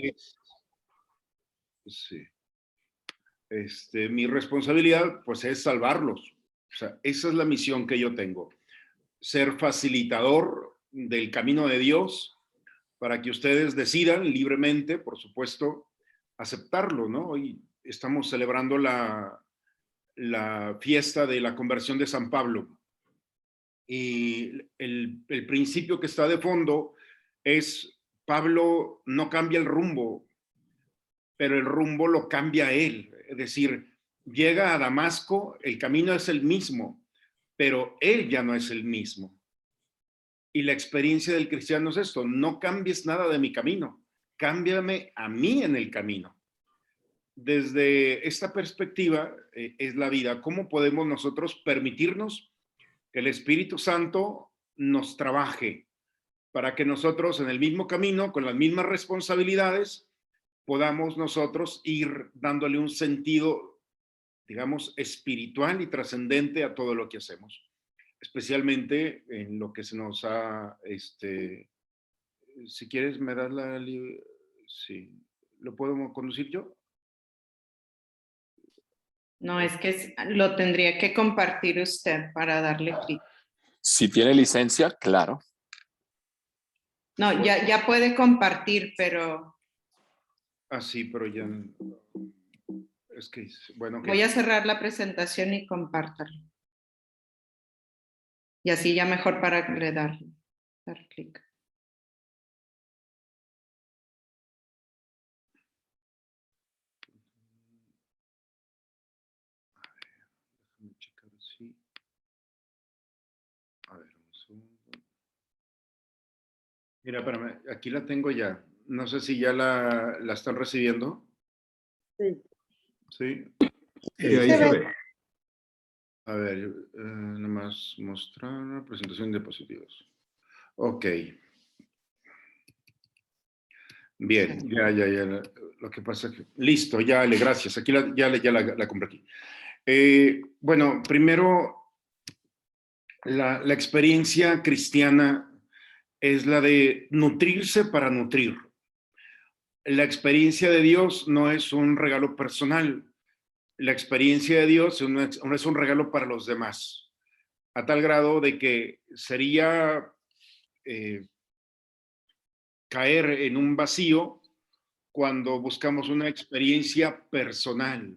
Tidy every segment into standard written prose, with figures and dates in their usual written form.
es, sí, mi responsabilidad pues es salvarlos. O sea, esa es la misión que yo tengo. Ser facilitador del camino de Dios para que ustedes decidan libremente, por supuesto, aceptarlo, ¿no? Hoy estamos celebrando la fiesta de la conversión de San Pablo. Y el principio que está de fondo es: Pablo no cambia el rumbo, pero el rumbo lo cambia él. Es decir, llega a Damasco, el camino es el mismo, pero él ya no es el mismo. Y la experiencia del cristiano es esto: no cambies nada de mi camino, cámbiame a mí en el camino. Desde esta perspectiva es la vida. ¿Cómo podemos nosotros permitirnos que el Espíritu Santo nos trabaje para que nosotros en el mismo camino, con las mismas responsabilidades, podamos nosotros ir dándole un sentido, digamos, espiritual y trascendente a todo lo que hacemos? Especialmente en lo que se nos ha, si quieres me das sí, ¿lo puedo conducir yo? No, es que lo tendría que compartir usted para darle clic. Si tiene licencia, claro. No, ya puede compartir, pero... Ah, sí, pero ya... Es que, bueno... Voy a cerrar la presentación y compártalo. Y así ya mejor para dar clic. Déjame checar si... A ver, un segundo. Mira, espérame, aquí la tengo ya. No sé si ya la están recibiendo. Sí. Sí. Sí, ahí se ve. A ver, nomás mostrar presentación de diapositivas. Ok. Bien, ya. Lo que pasa es que... Listo, ya, Ale, gracias. Aquí ya la compartí. Bueno, primero, la experiencia cristiana es la de nutrirse para nutrir. La experiencia de Dios no es un regalo personal. La experiencia de Dios no es un regalo para los demás, a tal grado de que sería caer en un vacío cuando buscamos una experiencia personal.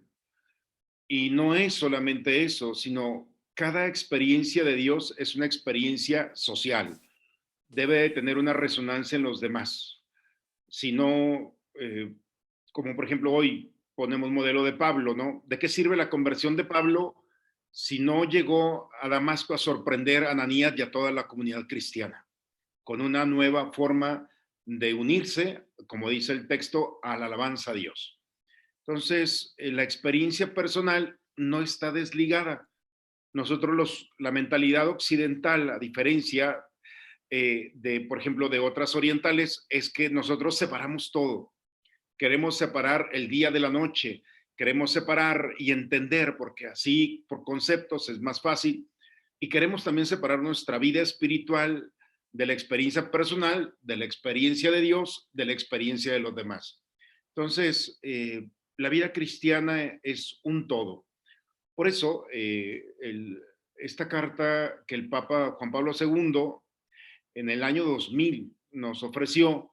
Y no es solamente eso, sino cada experiencia de Dios es una experiencia social. Debe de tener una resonancia en los demás. Si no, como por ejemplo hoy ponemos modelo de Pablo, ¿no? ¿De qué sirve la conversión de Pablo si no llegó a Damasco a sorprender a Ananías y a toda la comunidad cristiana con una nueva forma de unirse, como dice el texto, a la alabanza a Dios? Entonces, la experiencia personal no está desligada. Nosotros la mentalidad occidental, a diferencia por ejemplo, de otras orientales, es que nosotros separamos todo. Queremos separar el día de la noche, queremos separar y entender, porque así por conceptos es más fácil, y queremos también separar nuestra vida espiritual de la experiencia personal, de la experiencia de Dios, de la experiencia de los demás. Entonces, la vida cristiana es un todo. Por eso, esta carta que el Papa Juan Pablo II en el año 2000 nos ofreció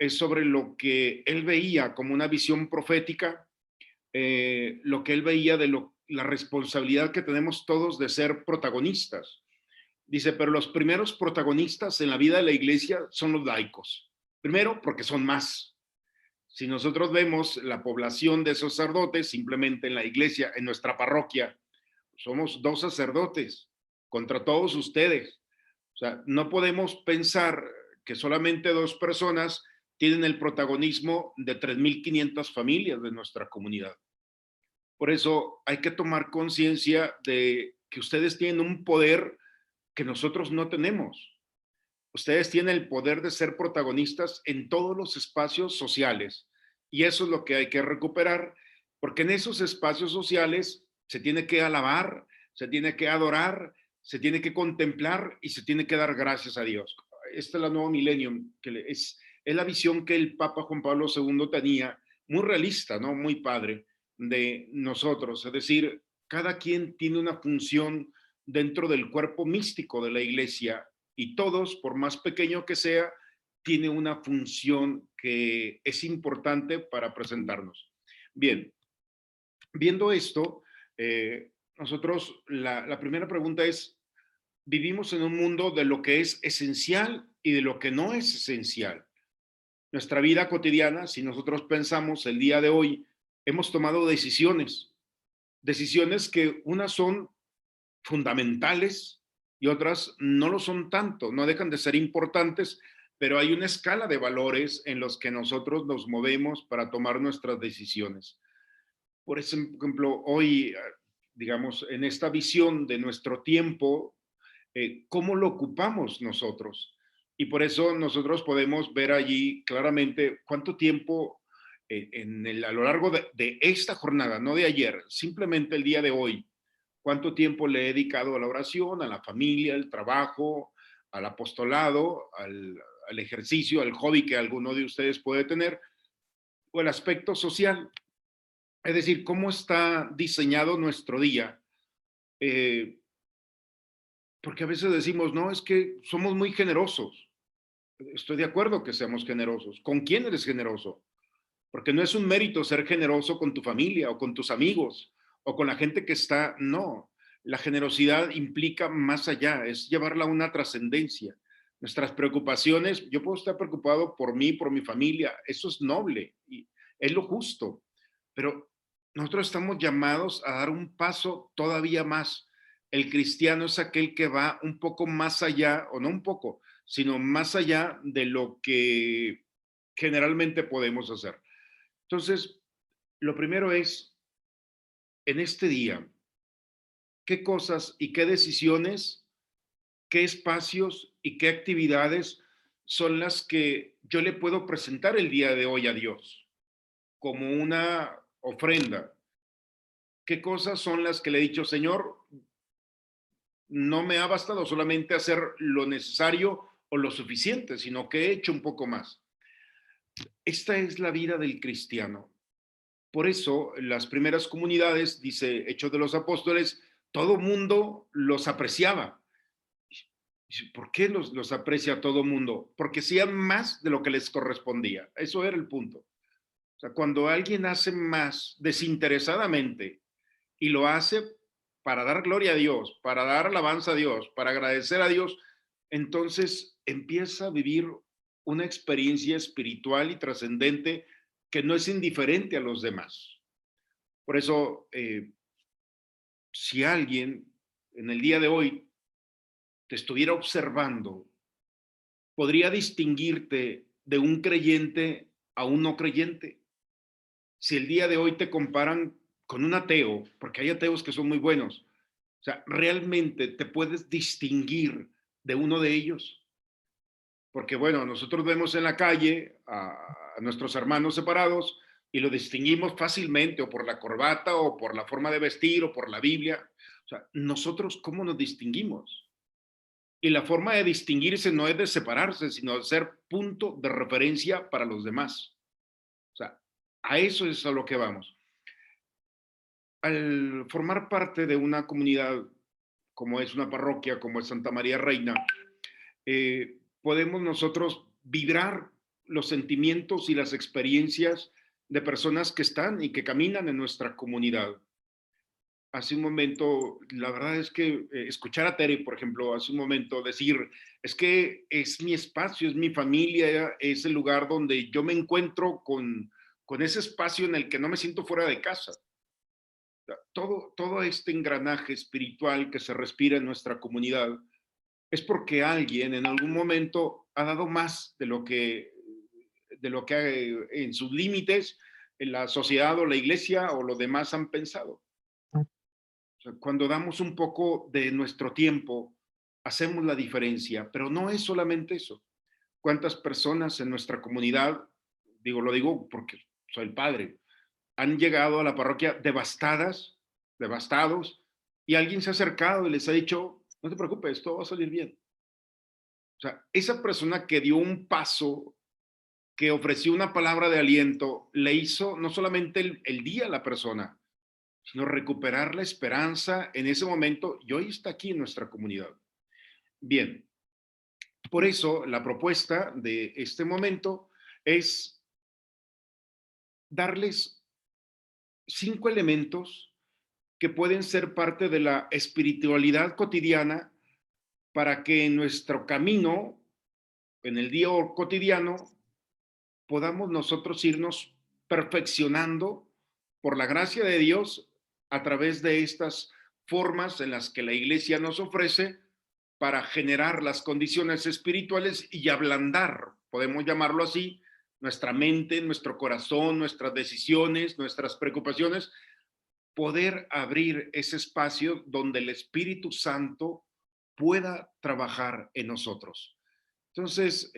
es sobre lo que él veía como una visión profética, lo que él veía de la responsabilidad que tenemos todos de ser protagonistas. Dice, pero los primeros protagonistas en la vida de la iglesia son los laicos. Primero, porque son más. Si nosotros vemos la población de sacerdotes simplemente en la iglesia, en nuestra parroquia, somos 2 sacerdotes contra todos ustedes. O sea, no podemos pensar que solamente 2 personas tienen el protagonismo de 3.500 familias de nuestra comunidad. Por eso hay que tomar conciencia de que ustedes tienen un poder que nosotros no tenemos. Ustedes tienen el poder de ser protagonistas en todos los espacios sociales. Y eso es lo que hay que recuperar, porque en esos espacios sociales se tiene que alabar, se tiene que adorar, se tiene que contemplar y se tiene que dar gracias a Dios. Esta es la nueva millennium, que es es la visión que el Papa Juan Pablo II tenía, muy realista, ¿no? Muy padre, de nosotros. Es decir, cada quien tiene una función dentro del cuerpo místico de la iglesia y todos, por más pequeño que sea, tiene una función que es importante para presentarnos. Bien, viendo esto, nosotros, la primera pregunta es, vivimos en un mundo de lo que es esencial y de lo que no es esencial. Nuestra vida cotidiana, si nosotros pensamos el día de hoy, hemos tomado decisiones que unas son fundamentales y otras no lo son tanto, no dejan de ser importantes, pero hay una escala de valores en los que nosotros nos movemos para tomar nuestras decisiones. Por ejemplo, hoy, digamos, en esta visión de nuestro tiempo, ¿cómo lo ocupamos nosotros? Y por eso nosotros podemos ver allí claramente cuánto tiempo a lo largo de esta jornada, no de ayer, simplemente el día de hoy, cuánto tiempo le he dedicado a la oración, a la familia, al trabajo, al apostolado, al ejercicio, al hobby que alguno de ustedes puede tener, o el aspecto social. Es decir, cómo está diseñado nuestro día. Porque a veces decimos, no, es que somos muy generosos. Estoy de acuerdo que seamos generosos. ¿Con quién eres generoso? Porque no es un mérito ser generoso con tu familia o con tus amigos o con la gente que está, no. La generosidad implica más allá, es llevarla a una trascendencia. Nuestras preocupaciones, yo puedo estar preocupado por mí, por mi familia, eso es noble y es lo justo, pero nosotros estamos llamados a dar un paso todavía más. El cristiano es aquel que va un poco más allá, o no un poco, sino más allá de lo que generalmente podemos hacer. Entonces, lo primero es, en este día, ¿qué cosas y qué decisiones, qué espacios y qué actividades son las que yo le puedo presentar el día de hoy a Dios como una ofrenda? ¿Qué cosas son las que le he dicho, Señor, no me ha bastado solamente hacer lo necesario o lo suficiente, sino que he hecho un poco más? Esta es la vida del cristiano. Por eso, las primeras comunidades, dice Hechos de los Apóstoles, todo mundo los apreciaba. ¿Por qué los aprecia todo mundo? Porque hacían más de lo que les correspondía. Eso era el punto. O sea, cuando alguien hace más desinteresadamente y lo hace para dar gloria a Dios, para dar alabanza a Dios, para agradecer a Dios, entonces empieza a vivir una experiencia espiritual y trascendente que no es indiferente a los demás. Por eso, si alguien en el día de hoy te estuviera observando, podría distinguirte de un creyente a un no creyente. Si el día de hoy te comparan con un ateo, porque hay ateos que son muy buenos, o sea, realmente te puedes distinguir de uno de ellos. Porque bueno, nosotros vemos en la calle a nuestros hermanos separados y lo distinguimos fácilmente o por la corbata o por la forma de vestir o por la Biblia. O sea, nosotros, ¿cómo nos distinguimos? Y la forma de distinguirse no es de separarse, sino de ser punto de referencia para los demás. O sea, a eso es a lo que vamos. Al formar parte de una comunidad como es una parroquia, como es Santa María Reina, podemos nosotros vibrar los sentimientos y las experiencias de personas que están y que caminan en nuestra comunidad. Hace un momento, la verdad es que escuchar a Tere, por ejemplo, hace un momento decir, es que es mi espacio, es mi familia, es el lugar donde yo me encuentro con ese espacio en el que no me siento fuera de casa. Todo este engranaje espiritual que se respira en nuestra comunidad es porque alguien en algún momento ha dado más de lo que en sus límites en la sociedad o la iglesia o los demás han pensado. O sea, cuando damos un poco de nuestro tiempo, hacemos la diferencia, pero no es solamente eso. ¿Cuántas personas en nuestra comunidad, lo digo porque soy el padre, han llegado a la parroquia devastados, y alguien se ha acercado y les ha dicho, no te preocupes, todo va a salir bien? O sea, esa persona que dio un paso que ofreció una palabra de aliento, le hizo no solamente el día a la persona, sino recuperar la esperanza en ese momento y hoy está aquí en nuestra comunidad. Bien, por eso la propuesta de este momento es darles 5 elementos que pueden ser parte de la espiritualidad cotidiana para que en nuestro camino, en el día cotidiano, podamos nosotros irnos perfeccionando por la gracia de Dios a través de estas formas en las que la iglesia nos ofrece para generar las condiciones espirituales y ablandar, podemos llamarlo así, nuestra mente, nuestro corazón, nuestras decisiones, nuestras preocupaciones, poder abrir ese espacio donde el Espíritu Santo pueda trabajar en nosotros. Entonces,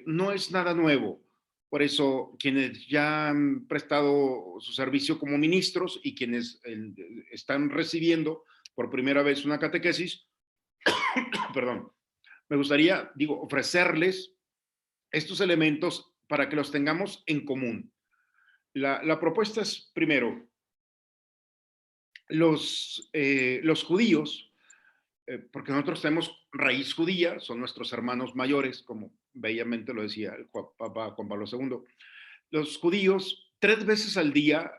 no es nada nuevo. Por eso, quienes ya han prestado su servicio como ministros y quienes están recibiendo por primera vez una catequesis, perdón, me gustaría, ofrecerles estos elementos para que los tengamos en común. La propuesta es, primero, los judíos, porque nosotros tenemos raíz judía, son nuestros hermanos mayores, como bellamente lo decía el Papa Juan Pablo II. Los judíos 3 veces al día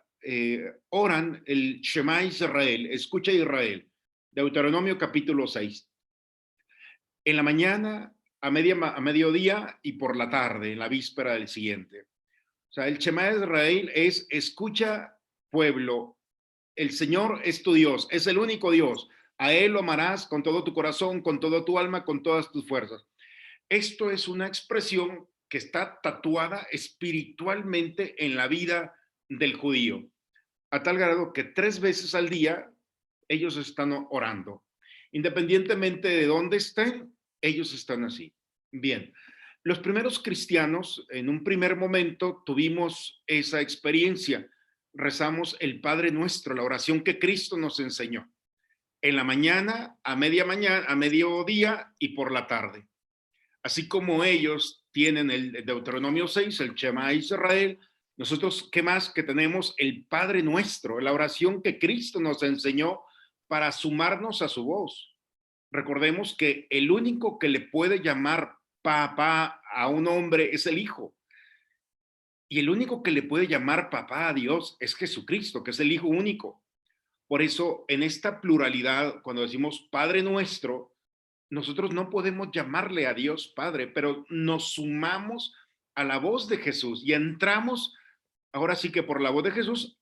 oran el Shema Israel, escucha Israel, Deuteronomio capítulo 6. En la mañana, a mediodía y por la tarde, en la víspera del siguiente. O sea, el Shema Israel es escucha pueblo, el Señor es tu Dios, es el único Dios. A Él lo amarás con todo tu corazón, con toda tu alma, con todas tus fuerzas. Esto es una expresión que está tatuada espiritualmente en la vida del judío, a tal grado que 3 veces al día ellos están orando. Independientemente de dónde estén, ellos están así. Bien, los primeros cristianos, en un primer momento, tuvimos esa experiencia. Rezamos el Padre Nuestro, la oración que Cristo nos enseñó. En la mañana, a mediodía y por la tarde. Así como ellos tienen el Deuteronomio 6, el Shema Israel, nosotros, ¿qué más? Que tenemos el Padre Nuestro, la oración que Cristo nos enseñó para sumarnos a su voz. Recordemos que el único que le puede llamar papá a un hombre es el Hijo. Y el único que le puede llamar papá a Dios es Jesucristo, que es el Hijo único. Por eso, en esta pluralidad, cuando decimos Padre Nuestro, nosotros no podemos llamarle a Dios Padre, pero nos sumamos a la voz de Jesús y entramos, ahora sí que por la voz de Jesús,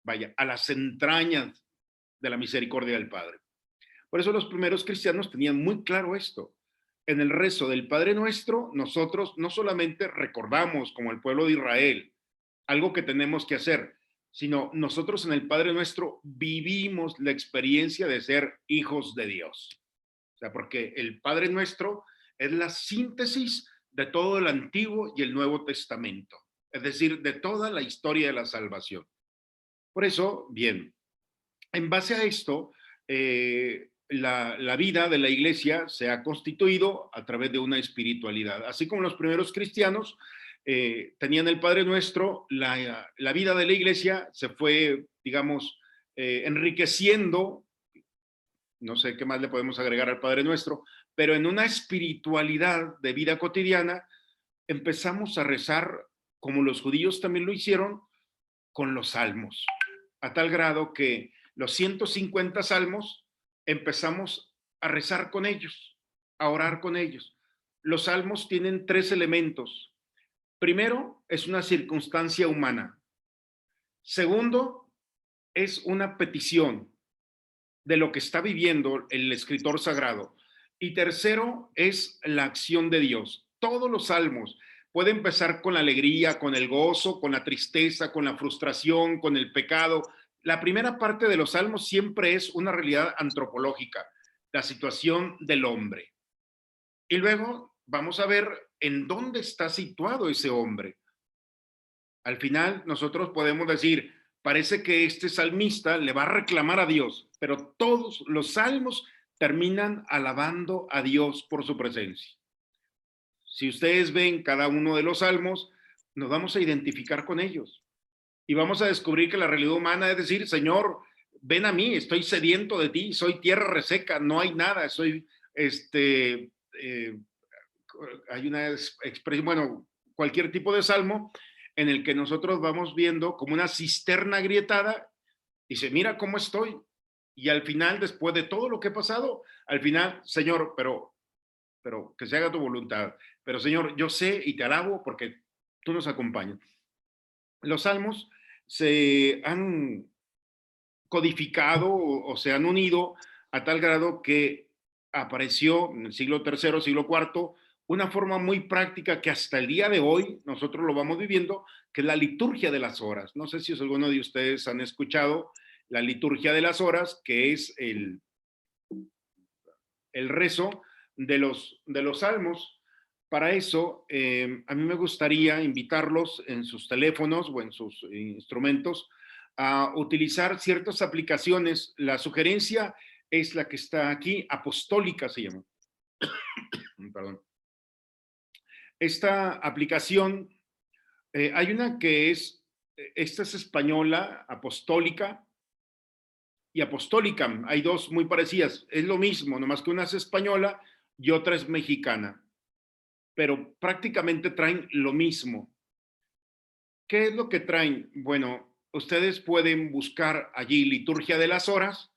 vaya, a las entrañas de la misericordia del Padre. Por eso los primeros cristianos tenían muy claro esto. En el rezo del Padre Nuestro, nosotros no solamente recordamos como el pueblo de Israel algo que tenemos que hacer, sino nosotros en el Padre Nuestro vivimos la experiencia de ser hijos de Dios. O sea, porque el Padre Nuestro es la síntesis de todo el Antiguo y el Nuevo Testamento, es decir, de toda la historia de la salvación. Por eso, bien, en base a esto, la vida de la iglesia se ha constituido a través de una espiritualidad. Así como los primeros cristianos tenían el Padre Nuestro, la vida de la iglesia se fue, digamos, enriqueciendo, no sé qué más le podemos agregar al Padre Nuestro, pero en una espiritualidad de vida cotidiana empezamos a rezar, como los judíos también lo hicieron, con los salmos, a tal grado que los 150 salmos empezamos a rezar con ellos, a orar con ellos. Los salmos tienen 3 elementos. Primero, es una circunstancia humana. Segundo, es una petición de lo que está viviendo el escritor sagrado. Y tercero, es la acción de Dios. Todos los salmos pueden empezar con la alegría, con el gozo, con la tristeza, con la frustración, con el pecado. La primera parte de los salmos siempre es una realidad antropológica, la situación del hombre. Y luego vamos a ver en dónde está situado ese hombre. Al final nosotros podemos decir, parece que este salmista le va a reclamar a Dios, pero todos los salmos terminan alabando a Dios por su presencia. Si ustedes ven cada uno de los salmos, nos vamos a identificar con ellos y vamos a descubrir que la realidad humana es decir, Señor, ven a mí, estoy sediento de ti, soy tierra reseca, no hay nada, soy, hay una expresión, bueno, cualquier tipo de salmo en el que nosotros vamos viendo como una cisterna agrietada y dice, mira cómo estoy. Y al final, después de todo lo que he pasado, al final, Señor, pero que se haga tu voluntad. Pero Señor, yo sé y te alabo porque tú nos acompañas. Los salmos se han codificado o se han unido a tal grado que apareció en el siglo III, siglo IV, una forma muy práctica que hasta el día de hoy nosotros lo vamos viviendo, que es la liturgia de las horas. No sé si alguno de ustedes han escuchado la liturgia de las horas, que es el rezo de los salmos. Para eso, a mí me gustaría invitarlos en sus teléfonos o en sus instrumentos a utilizar ciertas aplicaciones. La sugerencia es la que está aquí, apostólica se llama. Perdón. Esta aplicación, hay una que esta es española, apostólica, y apostólica. Hay dos muy parecidas. Es lo mismo, nomás que una es española y otra es mexicana. Pero prácticamente traen lo mismo. ¿Qué es lo que traen? Bueno, ustedes pueden buscar allí liturgia de las horas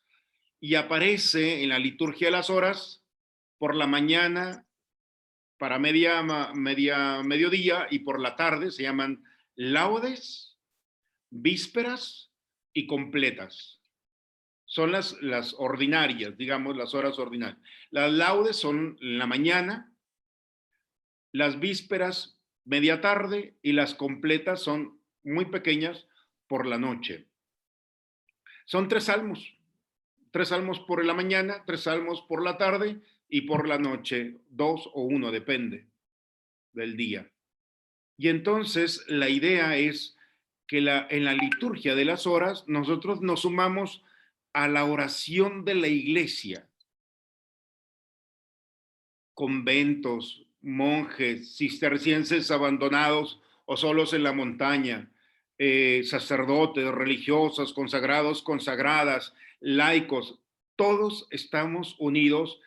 y aparece en la liturgia de las horas por la mañana, para mediodía y por la tarde se llaman laudes, vísperas y completas. Son las ordinarias, digamos, las horas ordinarias. Las laudes son en la mañana, las vísperas media tarde y las completas son muy pequeñas por la noche. Son tres salmos por la mañana, tres salmos por la tarde y por la noche, 2 o 1, depende del día. Y entonces la idea es que en la liturgia de las horas nosotros nos sumamos a la oración de la iglesia. Conventos, monjes, cistercienses abandonados o solos en la montaña, sacerdotes, religiosas, consagrados, consagradas, laicos, todos estamos unidos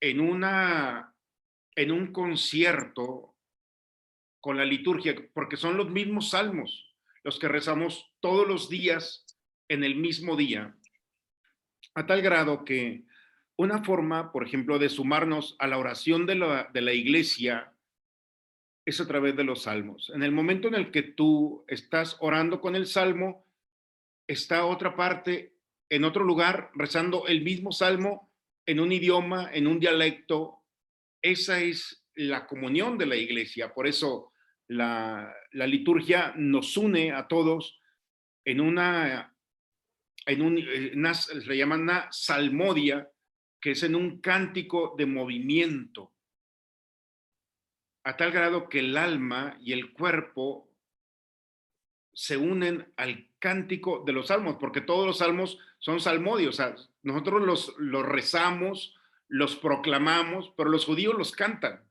en un concierto con la liturgia, porque son los mismos salmos, los que rezamos todos los días en el mismo día, a tal grado que una forma, por ejemplo, de sumarnos a la oración de la iglesia es a través de los salmos. En el momento en el que tú estás orando con el salmo, está otra parte en otro lugar rezando el mismo salmo en un idioma, en un dialecto. Esa es la comunión de la iglesia. Por eso la liturgia nos une a todos en le llaman una salmodia, que es en un cántico de movimiento, a tal grado que el alma y el cuerpo se unen al cántico de los salmos, porque todos los salmos son salmodios, o sea, nosotros los rezamos, los proclamamos, pero los judíos los cantan.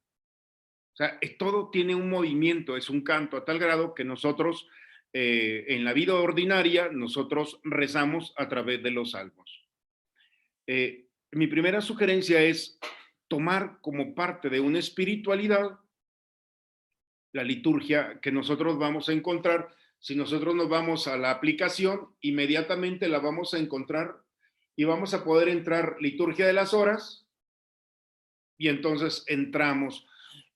O sea, todo tiene un movimiento, es un canto, a tal grado que nosotros, en la vida ordinaria, nosotros rezamos a través de los salmos. Mi primera sugerencia es tomar como parte de una espiritualidad la liturgia que nosotros vamos a encontrar. Si nosotros nos vamos a la aplicación, inmediatamente la vamos a encontrar y vamos a poder entrar liturgia de las horas y entonces entramos.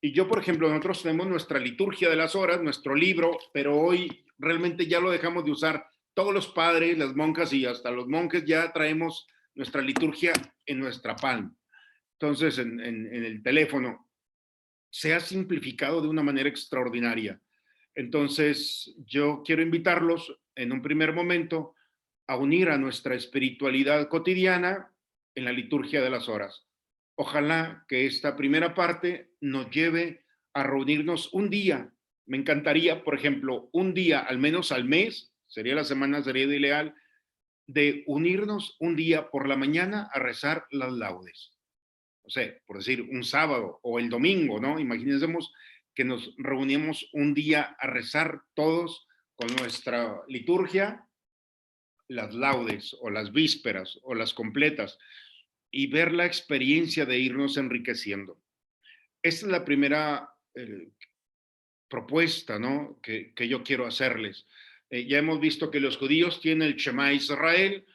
Y yo, por ejemplo, nosotros tenemos nuestra liturgia de las horas, nuestro libro, pero hoy realmente ya lo dejamos de usar. Todos los padres, las monjas y hasta los monjes ya traemos nuestra liturgia en nuestra palma. Entonces, en el teléfono se ha simplificado de una manera extraordinaria. Entonces, yo quiero invitarlos en un primer momento a unir a nuestra espiritualidad cotidiana en la liturgia de las horas. Ojalá que esta primera parte nos lleve a reunirnos un día. Me encantaría, por ejemplo, un día, al menos al mes, sería la semana, sería ideal, de unirnos un día por la mañana a rezar las laudes. O sea, por decir, un sábado o el domingo, ¿no? Imagínense que nos reunimos un día a rezar todos con nuestra liturgia, las laudes o las vísperas o las completas, y ver la experiencia de irnos enriqueciendo. Esta es la primera propuesta, ¿no?, que yo quiero hacerles. Ya hemos visto que los judíos tienen el Shema Israel,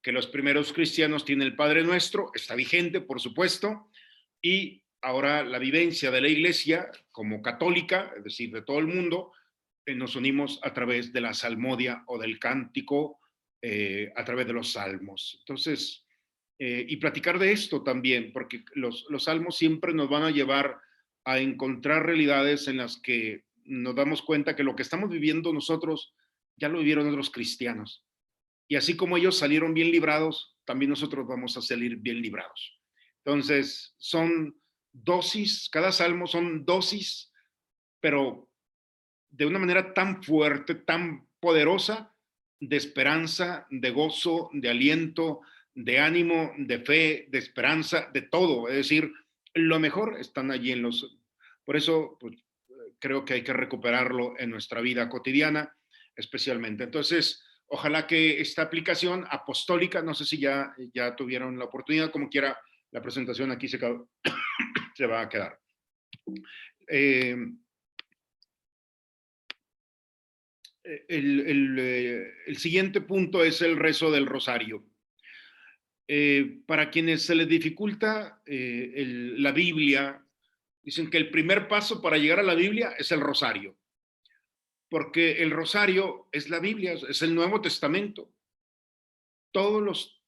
que los primeros cristianos tienen el Padre Nuestro, está vigente, por supuesto, y ahora la vivencia de la Iglesia como católica, es decir, de todo el mundo, nos unimos a través de la salmodia o del cántico, a través de los salmos. Entonces, y platicar de esto también, porque los salmos siempre nos van a llevar a encontrar realidades en las que nos damos cuenta que lo que estamos viviendo nosotros ya lo vivieron otros cristianos. Y así como ellos salieron bien librados, también nosotros vamos a salir bien librados. Entonces, son dosis, cada salmo son dosis, pero de una manera tan fuerte, tan poderosa, de esperanza, de gozo, de aliento, de ánimo, de fe, de esperanza, de todo. Es decir, lo mejor están allí en los... Por eso, pues, creo que hay que recuperarlo en nuestra vida cotidiana, especialmente. Entonces, ojalá que esta aplicación apostólica, no sé si ya tuvieron la oportunidad, como quiera, la presentación aquí se va a quedar. El siguiente punto es el rezo del rosario. Para quienes se les dificulta la Biblia, dicen que el primer paso para llegar a la Biblia es el rosario, porque el rosario es la Biblia, es el Nuevo Testamento. Todos los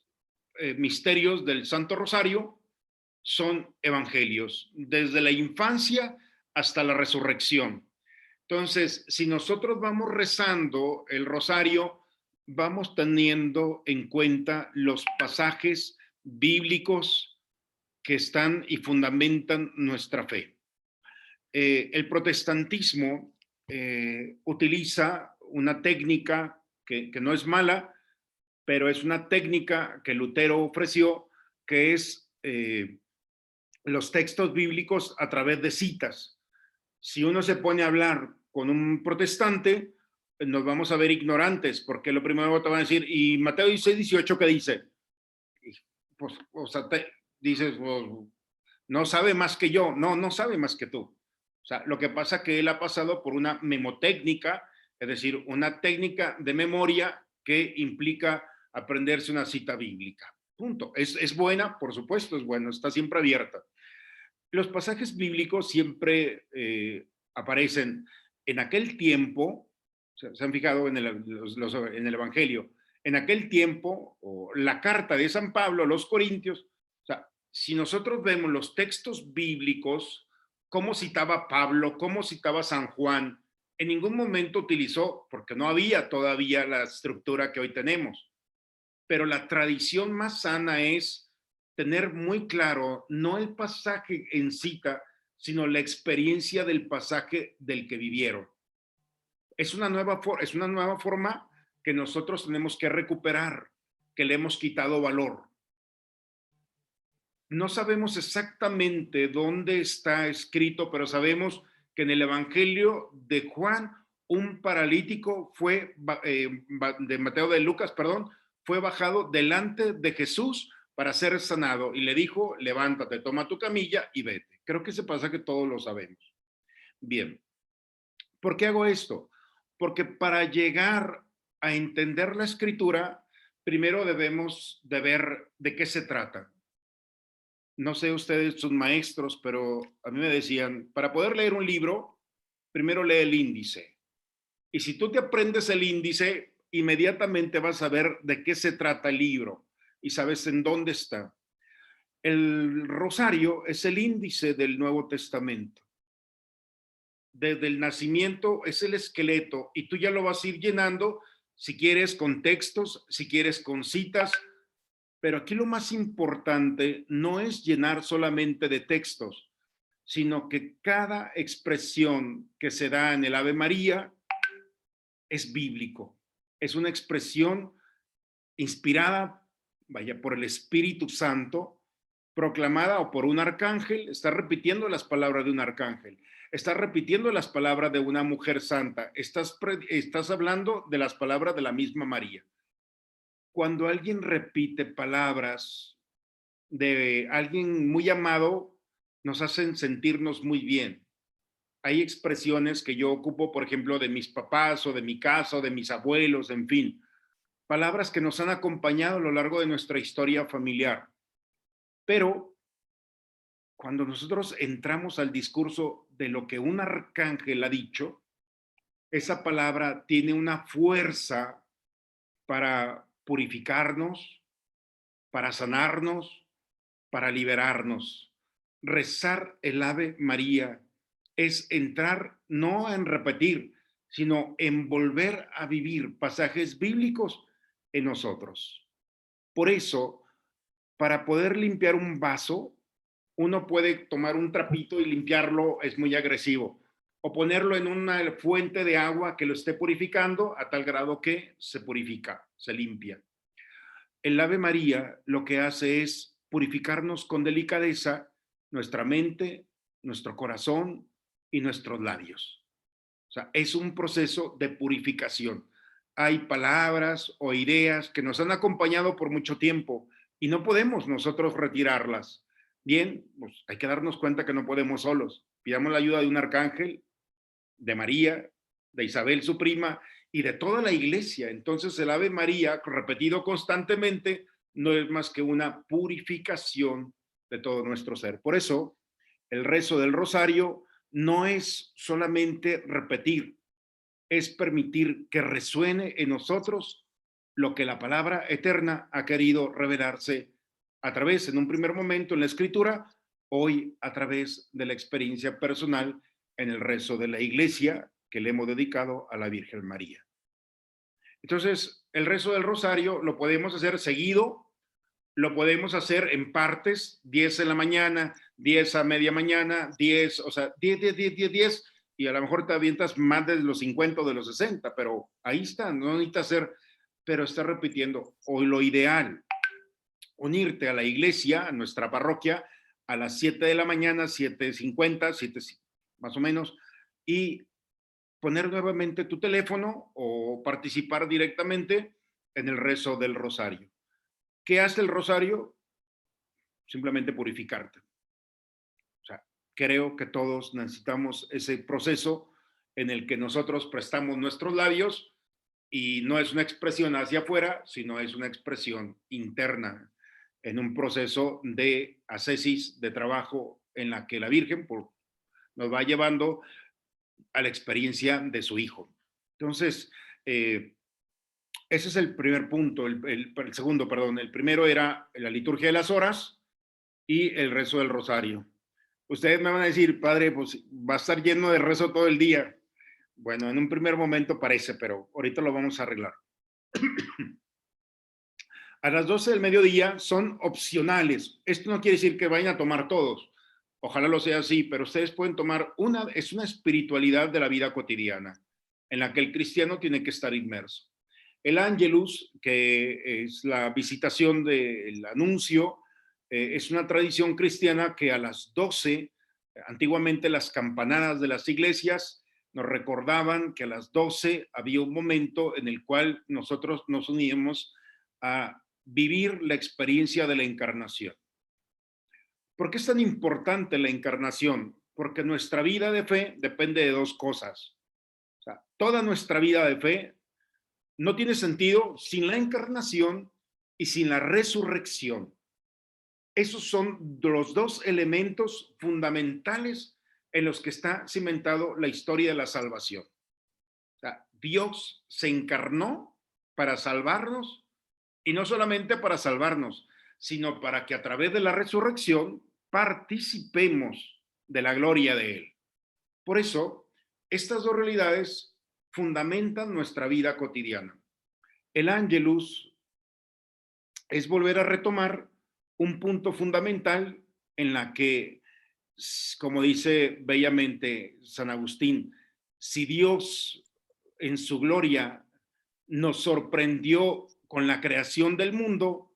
misterios del Santo Rosario son evangelios, desde la infancia hasta la resurrección. Entonces, si nosotros vamos rezando el rosario, vamos teniendo en cuenta los pasajes bíblicos que están y fundamentan nuestra fe. El protestantismo utiliza una técnica que no es mala, pero es una técnica que Lutero ofreció, que es los textos bíblicos a través de citas. Si uno se pone a hablar con un protestante, nos vamos a ver ignorantes, porque lo primero que te van a decir, y Mateo 16:18, ¿qué dice? Pues, o sea, dices, pues, no sabe más que yo. No sabe más que tú. O sea, lo que pasa es que él ha pasado por una memotécnica, es decir, una técnica de memoria que implica aprenderse una cita bíblica. Punto. Es buena, por supuesto, es bueno, está siempre abierta. Los pasajes bíblicos siempre aparecen en aquel tiempo, se han fijado en el Evangelio, en aquel tiempo, o la carta de San Pablo a los Corintios. O sea, si nosotros vemos los textos bíblicos, cómo citaba Pablo, cómo citaba San Juan, en ningún momento utilizó, porque no había todavía la estructura que hoy tenemos. Pero la tradición más sana es tener muy claro, no el pasaje en cita, sino la experiencia del pasaje del que vivieron. Es una nueva forma que nosotros tenemos que recuperar, que le hemos quitado valor. No sabemos exactamente dónde está escrito, pero sabemos que en el Evangelio de Juan, un paralítico fue, de Mateo de Lucas, perdón, fue bajado delante de Jesús para ser sanado y le dijo, levántate, toma tu camilla y vete. Creo que ese pasaje todos lo sabemos. Bien, ¿por qué hago esto? Porque para llegar a entender la escritura, primero debemos de ver de qué se trata. No sé ustedes, sus maestros, pero a mí me decían, para poder leer un libro, primero lee el índice. Y si tú te aprendes el índice, inmediatamente vas a ver de qué se trata el libro y sabes en dónde está. El rosario es el índice del Nuevo Testamento. Desde el nacimiento es el esqueleto y tú ya lo vas a ir llenando, si quieres con textos, si quieres con citas, pero aquí lo más importante no es llenar solamente de textos, sino que cada expresión que se da en el Ave María es bíblico. Es una expresión inspirada, vaya, por el Espíritu Santo, proclamada o por un arcángel, estás repitiendo las palabras de un arcángel, estás repitiendo las palabras de una mujer santa, estás hablando de las palabras de la misma María. Cuando alguien repite palabras de alguien muy amado, nos hacen sentirnos muy bien. Hay expresiones que yo ocupo, por ejemplo, de mis papás o de mi casa o de mis abuelos, en fin, palabras que nos han acompañado a lo largo de nuestra historia familiar. Pero cuando nosotros entramos al discurso de lo que un arcángel ha dicho, esa palabra tiene una fuerza para purificarnos, para sanarnos, para liberarnos. Rezar el Ave María es entrar no en repetir, sino en volver a vivir pasajes bíblicos en nosotros. Por eso, para poder limpiar un vaso, uno puede tomar un trapito y limpiarlo, es muy agresivo, o ponerlo en una fuente de agua que lo esté purificando a tal grado que se purifica, se limpia. El Ave María lo que hace es purificarnos con delicadeza nuestra mente, nuestro corazón y nuestros labios. O sea, es un proceso de purificación. Hay palabras o ideas que nos han acompañado por mucho tiempo y no podemos nosotros retirarlas. Bien, pues hay que darnos cuenta que no podemos solos. Pidamos la ayuda de un arcángel, de María, de Isabel su prima y de toda la iglesia. Entonces el Ave María, repetido constantemente, no es más que una purificación de todo nuestro ser. Por eso, el rezo del rosario no es solamente repetir, es permitir que resuene en nosotros lo que la palabra eterna ha querido revelarse a través, en un primer momento, en la escritura, hoy a través de la experiencia personal en el rezo de la iglesia que le hemos dedicado a la Virgen María. Entonces, el rezo del rosario lo podemos hacer seguido, lo podemos hacer en partes, 10 en la mañana, 10 a media mañana, 10, o sea, 10, 10, 10, 10, 10, y a lo mejor te avientas más de los 50 o de los 60, pero ahí está, no necesitas hacer, pero está repitiendo. O lo ideal, unirte a la iglesia, a nuestra parroquia, a las 7 de la mañana, 7:50, 7 más o menos, y poner nuevamente tu teléfono o participar directamente en el rezo del rosario. ¿Qué hace el rosario? Simplemente purificarte. O sea, creo que todos necesitamos ese proceso en el que nosotros prestamos nuestros labios y no es una expresión hacia afuera, sino es una expresión interna en un proceso de ascesis, de trabajo en la que la Virgen nos va llevando a la experiencia de su Hijo. Entonces, ese es el primer punto. El segundo, perdón. El primero era la liturgia de las horas y el rezo del rosario. Ustedes me van a decir, padre, pues va a estar lleno de rezo todo el día. Bueno, en un primer momento parece, pero ahorita lo vamos a arreglar. A las 12 del mediodía son opcionales. Esto no quiere decir que vayan a tomar todos. Ojalá lo sea así, pero ustedes pueden tomar es una espiritualidad de la vida cotidiana en la que el cristiano tiene que estar inmerso. El Ángelus, que es la visitación del anuncio, es una tradición cristiana que a las 12, antiguamente las campanadas de las iglesias nos recordaban que a las 12 había un momento en el cual nosotros nos uníamos a vivir la experiencia de la encarnación. ¿Por qué es tan importante la encarnación? Porque nuestra vida de fe depende de dos cosas. O sea, toda nuestra vida de fe no tiene sentido sin la encarnación y sin la resurrección. Esos son los dos elementos fundamentales en los que está cimentado la historia de la salvación. O sea, Dios se encarnó para salvarnos y no solamente para salvarnos, sino para que a través de la resurrección participemos de la gloria de Él. Por eso, estas dos realidades fundamentan nuestra vida cotidiana. El Ángelus es volver a retomar un punto fundamental en la que, como dice bellamente San Agustín, si Dios en su gloria nos sorprendió con la creación del mundo,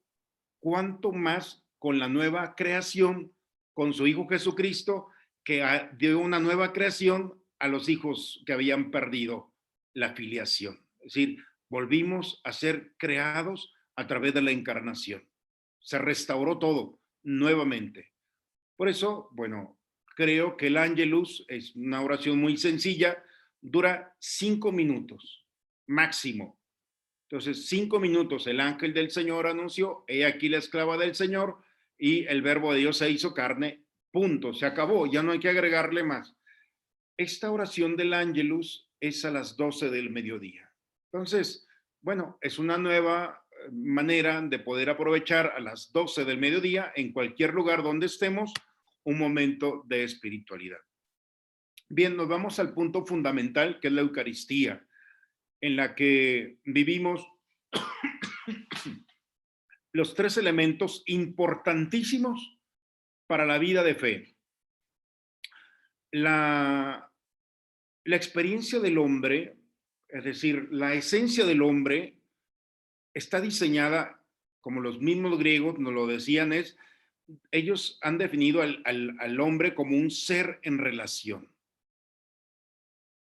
¿cuánto más con la nueva creación, con su Hijo Jesucristo, que dio una nueva creación a los hijos que habían perdido la filiación. Es decir, volvimos a ser creados a través de la encarnación. Se restauró todo nuevamente. Por eso, bueno, creo que el Ángelus es una oración muy sencilla, dura 5 minutos máximo. Entonces, 5 minutos, el ángel del Señor anunció, he aquí la esclava del Señor, y el verbo de Dios se hizo carne, punto, se acabó, ya no hay que agregarle más. Esta oración del Ángelus es a las 12 del mediodía. Entonces, bueno, es una nueva manera de poder aprovechar a las 12 del mediodía en cualquier lugar donde estemos un momento de espiritualidad. Bien, nos vamos al punto fundamental, que es la Eucaristía, en la que vivimos los 3 elementos importantísimos para la vida de fe. La experiencia del hombre, es decir, la esencia del hombre, está diseñada, como los mismos griegos nos lo decían, ellos han definido al hombre como un ser en relación.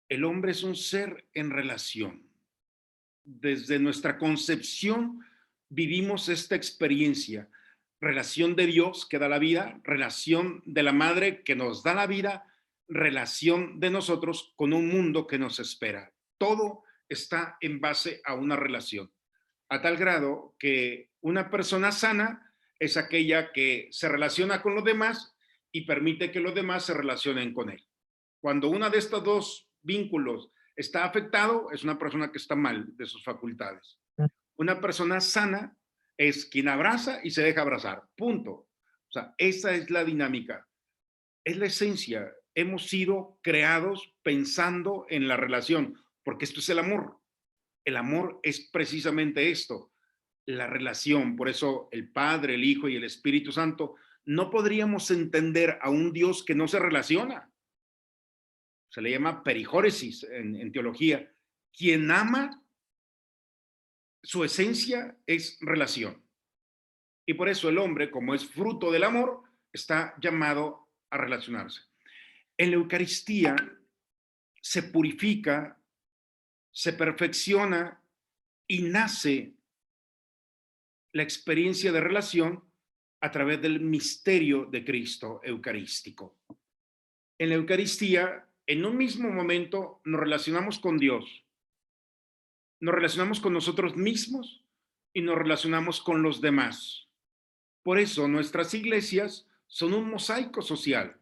El hombre es un ser en relación. Desde nuestra concepción vivimos esta experiencia, relación de Dios que da la vida, relación de la madre que nos da la vida, relación de nosotros con un mundo que nos espera. Todo está en base a una relación, a tal grado que una persona sana es aquella que se relaciona con los demás y permite que los demás se relacionen con él. Cuando una de estos dos vínculos está afectado, es una persona que está mal de sus facultades. Una persona sana es quien abraza y se deja abrazar, punto. O sea, esa es la dinámica, es la esencia. Hemos sido creados pensando en la relación, porque esto es el amor. El amor es precisamente esto, la relación. Por eso el Padre, el Hijo y el Espíritu Santo, no podríamos entender a un Dios que no se relaciona. Se le llama perijóresis en teología. Quien ama, su esencia es relación. Y por eso el hombre, como es fruto del amor, está llamado a relacionarse. En la Eucaristía se purifica, se perfecciona y nace la experiencia de relación a través del misterio de Cristo eucarístico. En la Eucaristía, en un mismo momento, nos relacionamos con Dios, nos relacionamos con nosotros mismos y nos relacionamos con los demás. Por eso nuestras iglesias son un mosaico social,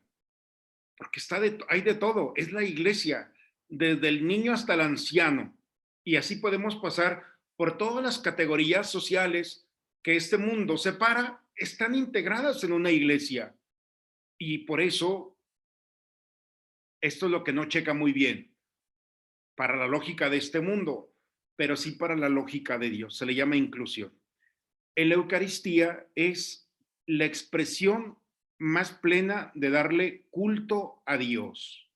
porque hay de todo, es la iglesia, desde el niño hasta el anciano, y así podemos pasar por todas las categorías sociales que este mundo separa, están integradas en una iglesia. Y por eso, esto es lo que no checa muy bien para la lógica de este mundo, pero sí para la lógica de Dios. Se le llama inclusión. En la Eucaristía es la expresión más plena de darle culto a Dios.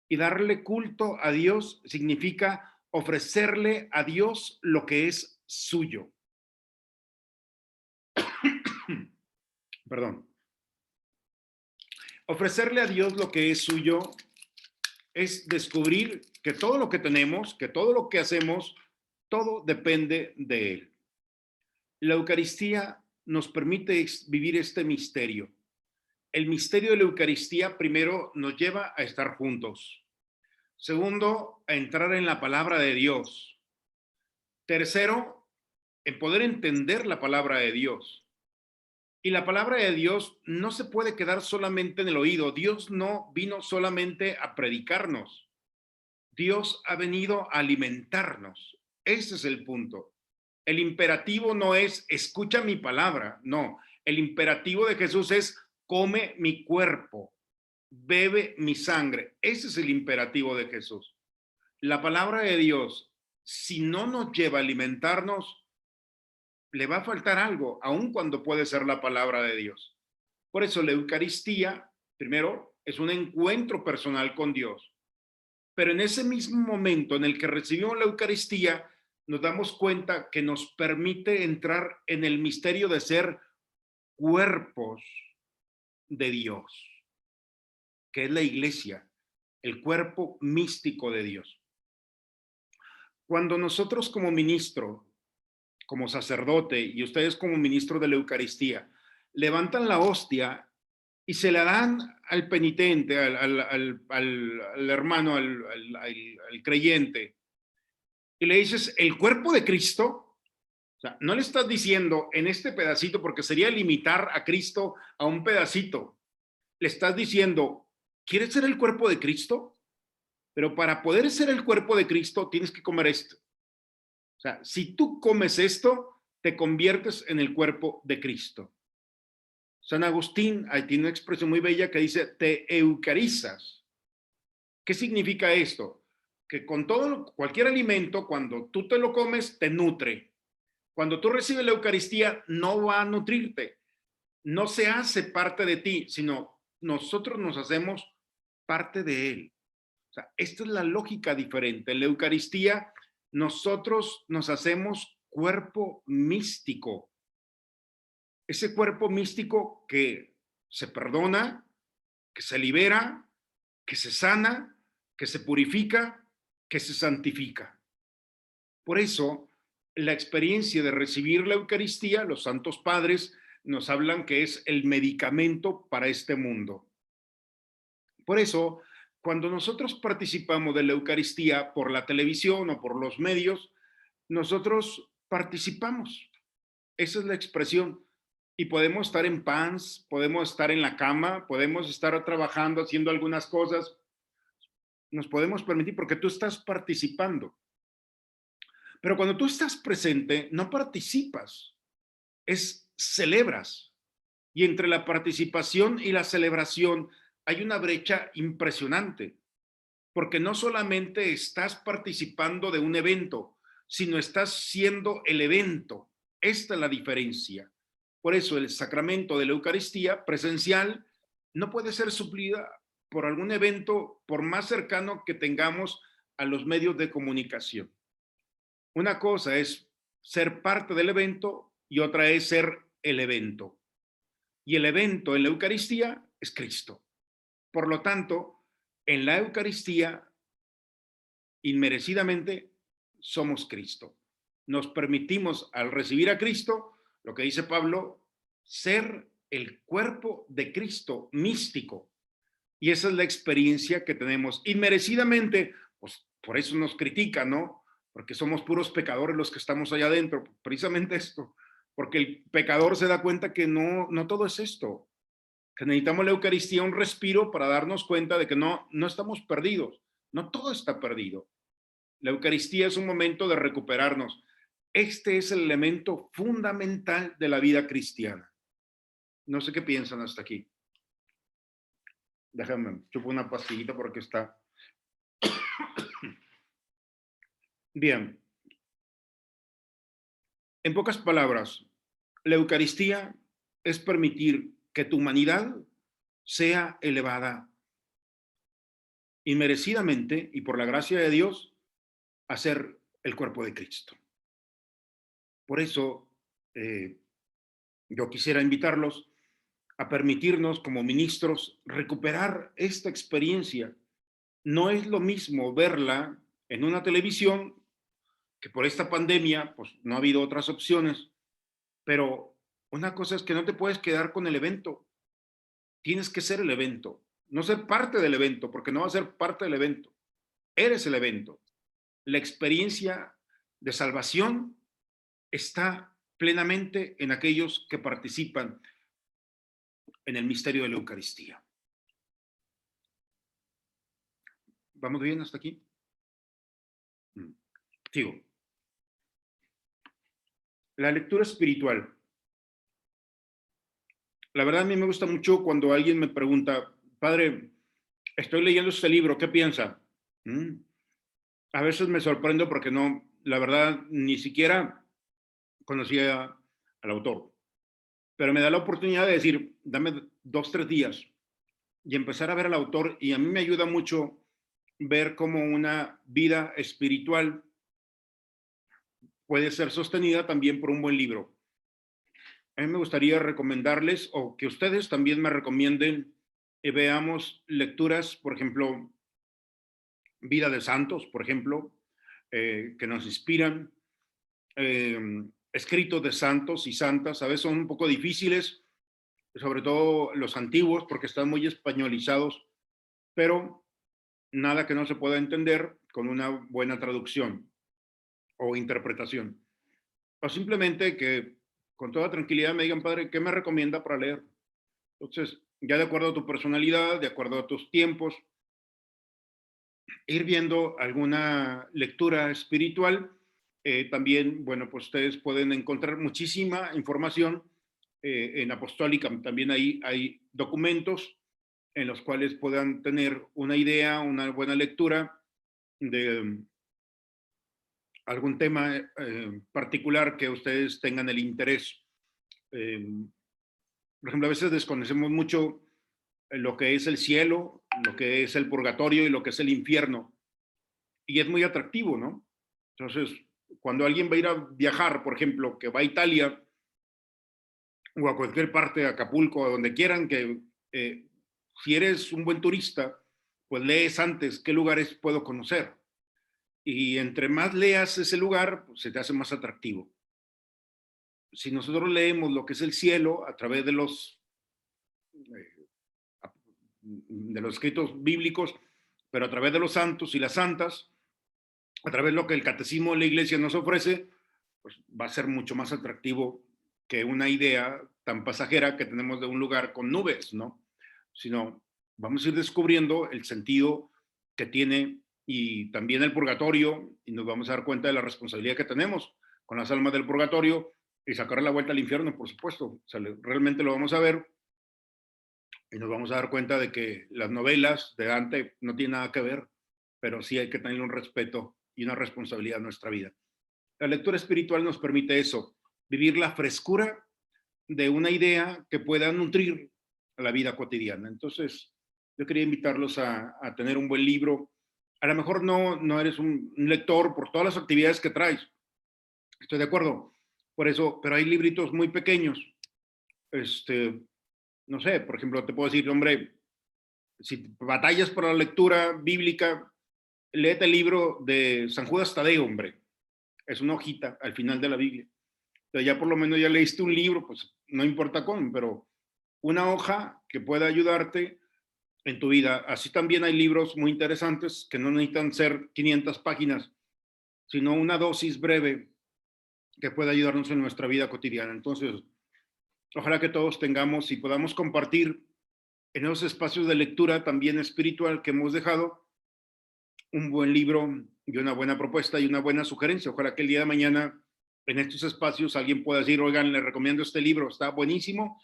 Y darle culto a Dios significa ofrecerle a Dios lo que es suyo. Perdón. Ofrecerle a Dios lo que es suyo es descubrir que todo lo que tenemos, que todo lo que hacemos, todo depende de Él. La Eucaristía nos permite vivir este misterio. El misterio de la Eucaristía, primero, nos lleva a estar juntos. Segundo, a entrar en la palabra de Dios. Tercero, en poder entender la palabra de Dios. Y la palabra de Dios no se puede quedar solamente en el oído. Dios no vino solamente a predicarnos. Dios ha venido a alimentarnos. Ese es el punto. El imperativo no es escucha mi palabra, no. El imperativo de Jesús es come mi cuerpo, bebe mi sangre. Ese es el imperativo de Jesús. La palabra de Dios, si no nos lleva a alimentarnos, le va a faltar algo, aun cuando puede ser la palabra de Dios. Por eso la Eucaristía, primero, es un encuentro personal con Dios. Pero en ese mismo momento en el que recibimos la Eucaristía, nos damos cuenta que nos permite entrar en el misterio de ser cuerpos de Dios, que es la iglesia, el cuerpo místico de Dios. Cuando nosotros como ministro, como sacerdote y ustedes como ministro de la Eucaristía, levantan la hostia y se la dan al penitente, al hermano, al creyente, y le dices, el cuerpo de Cristo, o sea, no le estás diciendo en este pedacito, porque sería limitar a Cristo a un pedacito. Le estás diciendo, ¿quieres ser el cuerpo de Cristo? Pero para poder ser el cuerpo de Cristo, tienes que comer esto. O sea, si tú comes esto, te conviertes en el cuerpo de Cristo. San Agustín ahí tiene una expresión muy bella que dice, te eucarizas. ¿Qué significa esto? Que con cualquier alimento, cuando tú te lo comes, te nutre. Cuando tú recibes la Eucaristía, no va a nutrirte. No se hace parte de ti, sino nosotros nos hacemos parte de Él. O sea, esta es la lógica diferente. En la Eucaristía, nosotros nos hacemos cuerpo místico. Ese cuerpo místico que se perdona, que se libera, que se sana, que se purifica, que se santifica. Por eso, la experiencia de recibir la Eucaristía, los santos padres nos hablan que es el medicamento para este mundo. Por eso, cuando nosotros participamos de la Eucaristía por la televisión o por los medios, nosotros participamos. Esa es la expresión. Y podemos estar en pants, podemos estar en la cama, podemos estar trabajando, haciendo algunas cosas. Nos podemos permitir porque tú estás participando. Pero cuando tú estás presente, no participas, celebras. Y entre la participación y la celebración hay una brecha impresionante, porque no solamente estás participando de un evento, sino estás siendo el evento. Esta es la diferencia. Por eso el sacramento de la Eucaristía presencial no puede ser suplida por algún evento, por más cercano que tengamos a los medios de comunicación. Una cosa es ser parte del evento y otra es ser el evento. Y el evento en la Eucaristía es Cristo. Por lo tanto, en la Eucaristía, inmerecidamente, somos Cristo. Nos permitimos, al recibir a Cristo, lo que dice Pablo, ser el cuerpo de Cristo místico. Y esa es la experiencia que tenemos inmerecidamente, pues por eso nos critican, ¿no? Porque somos puros pecadores los que estamos allá adentro, precisamente esto, porque el pecador se da cuenta que no todo es esto, que necesitamos la Eucaristía, un respiro para darnos cuenta de que no estamos perdidos, no todo está perdido. La Eucaristía es un momento de recuperarnos. Este es el elemento fundamental de la vida cristiana. No sé qué piensan hasta aquí. Déjame, chupo una pastillita porque está... Bien. En pocas palabras, la Eucaristía es permitir que tu humanidad sea elevada inmerecidamente y por la gracia de Dios a ser el cuerpo de Cristo. Por eso, yo quisiera invitarlos a permitirnos como ministros recuperar esta experiencia. No es lo mismo verla en una televisión, que por esta pandemia pues no ha habido otras opciones, pero una cosa es que no te puedes quedar con el evento, tienes que ser el evento, no ser parte del evento, porque no vas a ser parte del evento, eres el evento. La experiencia de salvación está plenamente en aquellos que participan en el misterio de la Eucaristía. ¿Vamos bien hasta aquí? Sigo. La lectura espiritual. La verdad a mí me gusta mucho cuando alguien me pregunta, padre, estoy leyendo este libro, ¿qué piensa? A veces me sorprendo porque no, la verdad, ni siquiera conocía al autor. Pero me da la oportunidad de decir, dame 2, 3 días y empezar a ver al autor, y a mí me ayuda mucho ver cómo una vida espiritual puede ser sostenida también por un buen libro. a mí me gustaría recomendarles o que ustedes también me recomienden y veamos lecturas, por ejemplo, Vida de Santos, por ejemplo, que nos inspiran, eh, escritos de santos y santas, a veces son un poco difíciles, sobre todo los antiguos, porque están muy españolizados, pero nada que no se pueda entender con una buena traducción o interpretación. O simplemente que con toda tranquilidad me digan, padre, ¿qué me recomienda para leer? Entonces, ya de acuerdo a tu personalidad, de acuerdo a tus tiempos, ir viendo alguna lectura espiritual. También, bueno, pues ustedes pueden encontrar muchísima información en Apostólica. También ahí hay documentos en los cuales puedan tener una idea, una buena lectura de algún tema particular que ustedes tengan el interés. Eh, por ejemplo, a veces desconocemos mucho lo que es el cielo, lo que es el purgatorio y lo que es el infierno. Y es muy atractivo, ¿no? Entonces, cuando alguien va a ir a viajar, por ejemplo, que va a Italia o a cualquier parte, de Acapulco, a donde quieran, que si eres un buen turista, pues lees antes qué lugares puedo conocer. Y entre más leas ese lugar, pues se te hace más atractivo. Si nosotros leemos lo que es el cielo a través de los escritos bíblicos, pero a través de los santos y las santas, a través de lo que el catecismo de la iglesia nos ofrece, pues va a ser mucho más atractivo que una idea tan pasajera que tenemos de un lugar con nubes, ¿no? Sino vamos a ir descubriendo el sentido que tiene y también el purgatorio, y nos vamos a dar cuenta de la responsabilidad que tenemos con las almas del purgatorio y sacar la vuelta al infierno, por supuesto. O sea, realmente lo vamos a ver y nos vamos a dar cuenta de que las novelas de Dante no tienen nada que ver, pero sí hay que tener un respeto y una responsabilidad en nuestra vida. La lectura espiritual nos permite eso, vivir la frescura de una idea que pueda nutrir la vida cotidiana. Entonces, yo quería invitarlos a tener un buen libro. A lo mejor no eres un lector por todas las actividades que traes. Estoy de acuerdo. Por eso, pero hay libritos muy pequeños. No sé, por ejemplo, te puedo decir, hombre, si batallas por la lectura bíblica, léete el libro de San Judas Tadeo, hombre. Es una hojita al final de la Biblia. Entonces ya por lo menos ya leíste un libro, pues no importa cómo, pero una hoja que pueda ayudarte en tu vida. Así también hay libros muy interesantes que no necesitan ser 500 páginas, sino una dosis breve que pueda ayudarnos en nuestra vida cotidiana. Entonces, ojalá que todos tengamos y podamos compartir en esos espacios de lectura también espiritual que hemos dejado un buen libro y una buena propuesta y una buena sugerencia. Ojalá que el día de mañana en estos espacios alguien pueda decir, oigan, les recomiendo este libro, está buenísimo,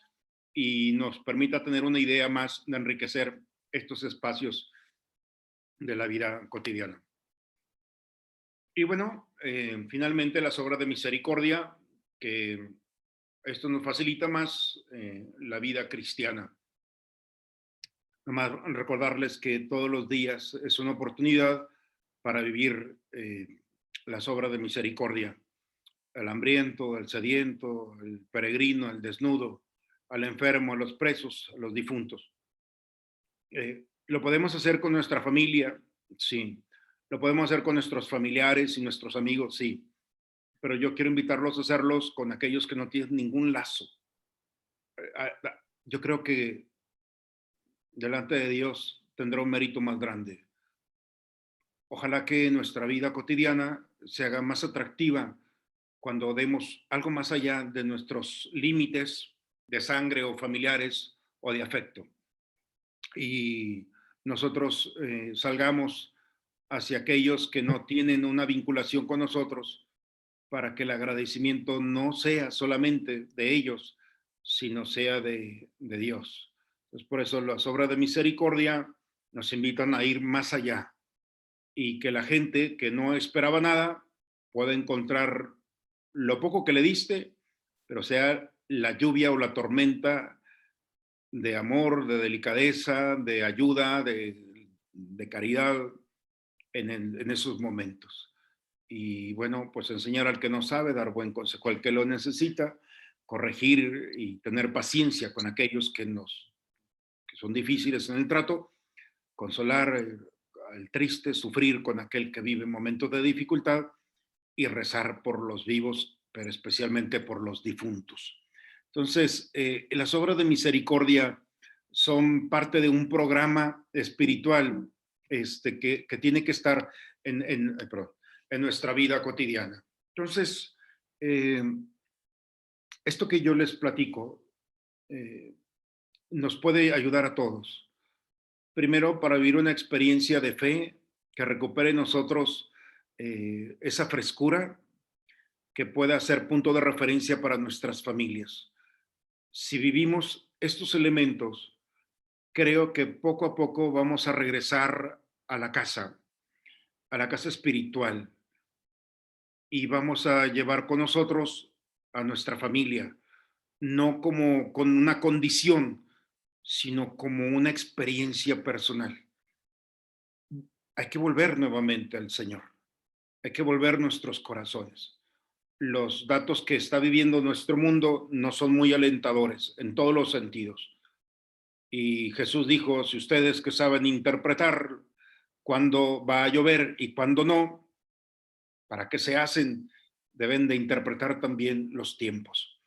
y nos permita tener una idea más de enriquecer estos espacios de la vida cotidiana. Y bueno, finalmente las obras de misericordia, que esto nos facilita más la vida cristiana. Nomás recordarles que todos los días es una oportunidad para vivir las obras de misericordia. Al hambriento, al sediento, al peregrino, al desnudo, al enfermo, a los presos, a los difuntos. Lo podemos hacer con nuestra familia, sí. Lo podemos hacer con nuestros familiares y nuestros amigos, sí. Pero yo quiero invitarlos a hacerlos con aquellos que no tienen ningún lazo. Yo creo que delante de Dios tendrá un mérito más grande. Ojalá que nuestra vida cotidiana se haga más atractiva cuando demos algo más allá de nuestros límites de sangre o familiares o de afecto. Y nosotros salgamos hacia aquellos que no tienen una vinculación con nosotros para que el agradecimiento no sea solamente de ellos, sino sea de Dios. Entonces, por eso las obras de misericordia nos invitan a ir más allá y que la gente que no esperaba nada pueda encontrar lo poco que le diste, pero sea la lluvia o la tormenta de amor, de delicadeza, de ayuda, de caridad en esos momentos. Y bueno, pues enseñar al que no sabe, dar buen consejo al que lo necesita, corregir y tener paciencia con aquellos que son difíciles en el trato, consolar al triste, sufrir con aquel que vive momentos de dificultad y rezar por los vivos, pero especialmente por los difuntos. Entonces, las obras de misericordia son parte de un programa espiritual que tiene que estar en nuestra vida cotidiana. Entonces, esto que yo les platico nos puede ayudar a todos. Primero, para vivir una experiencia de fe que recupere en nosotros esa frescura que pueda ser punto de referencia para nuestras familias. Si vivimos estos elementos, creo que poco a poco vamos a regresar a la casa espiritual, y vamos a llevar con nosotros a nuestra familia, no como con una condición, sino como una experiencia personal. Hay que volver nuevamente al Señor. Hay que volver nuestros corazones. Los datos que está viviendo nuestro mundo no son muy alentadores en todos los sentidos. Y Jesús dijo, si ustedes que saben interpretar cuándo va a llover y cuándo no, ¿para qué se hacen? Deben de interpretar también los tiempos.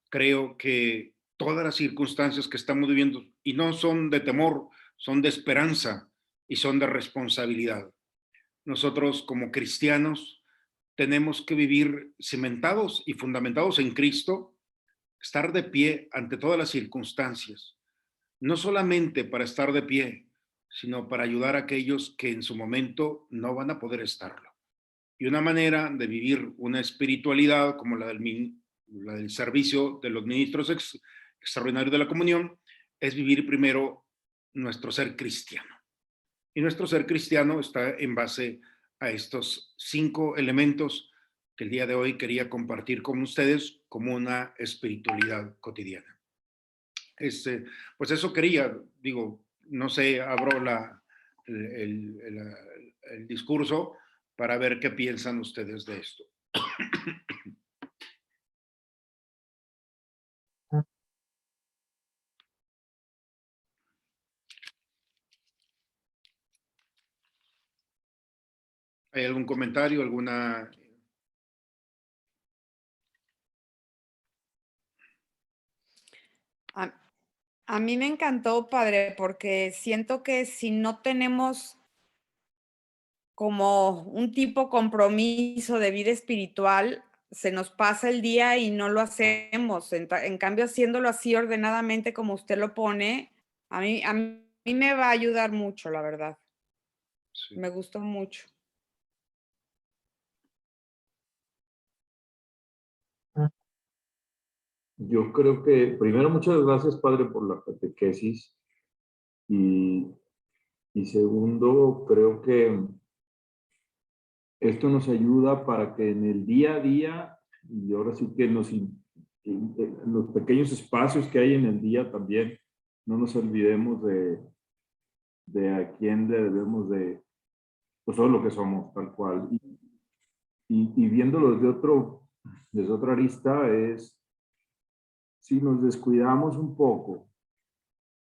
Creo que todas las circunstancias que estamos viviendo, y no son de temor, son de esperanza y son de responsabilidad. Nosotros como cristianos tenemos que vivir cimentados y fundamentados en Cristo, estar de pie ante todas las circunstancias, no solamente para estar de pie, sino para ayudar a aquellos que en su momento no van a poder estarlo. Y una manera de vivir una espiritualidad como la del servicio de los ministros extraordinarios de la comunión es vivir primero nuestro ser cristiano. Y nuestro ser cristiano está en base a estos 5 elementos que el día de hoy quería compartir con ustedes como una espiritualidad cotidiana. Pues eso quería, digo, no sé, abro el discurso para ver qué piensan ustedes de esto. ¿Hay algún comentario, alguna? A mí me encantó, padre, porque siento que si no tenemos como un tipo compromiso de vida espiritual, se nos pasa el día y no lo hacemos. En cambio, haciéndolo así ordenadamente como usted lo pone, a mí me va a ayudar mucho, la verdad. Sí. Me gustó mucho. Yo creo que, primero, muchas gracias, padre, por la catequesis. Y segundo, creo que esto nos ayuda para que en el día a día, y ahora sí que en los pequeños espacios que hay en el día también, no nos olvidemos de a quién le debemos de, pues todo lo que somos, tal cual. Y viéndolo desde otra arista, es, si nos descuidamos un poco,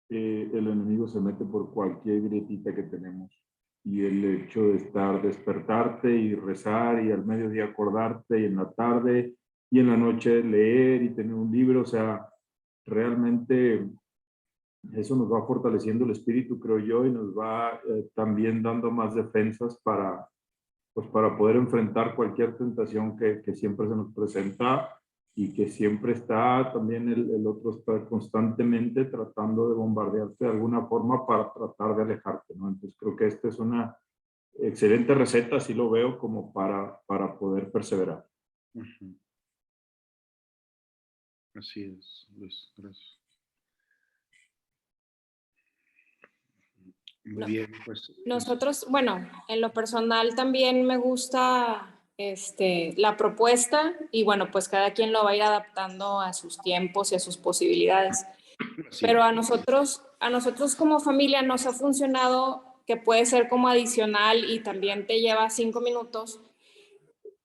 el enemigo se mete por cualquier grietita que tenemos. Y el hecho de despertarte y rezar y al mediodía acordarte y en la tarde y en la noche leer y tener un libro, o sea, realmente eso nos va fortaleciendo el espíritu, creo yo, y nos va también dando más defensas para poder enfrentar cualquier tentación que siempre se nos presenta, y que siempre está también el otro está constantemente tratando de bombardearte de alguna forma para tratar de alejarte, ¿no? Entonces creo que esta es una excelente receta, así lo veo, como para poder perseverar. Uh-huh. Así es, Luis, gracias. Muy bien, pues. Nosotros, bueno, en lo personal también me gusta la propuesta, y bueno, pues cada quien lo va a ir adaptando a sus tiempos y a sus posibilidades. Sí. Pero a nosotros como familia nos ha funcionado, que puede ser como adicional y también te lleva 5 minutos,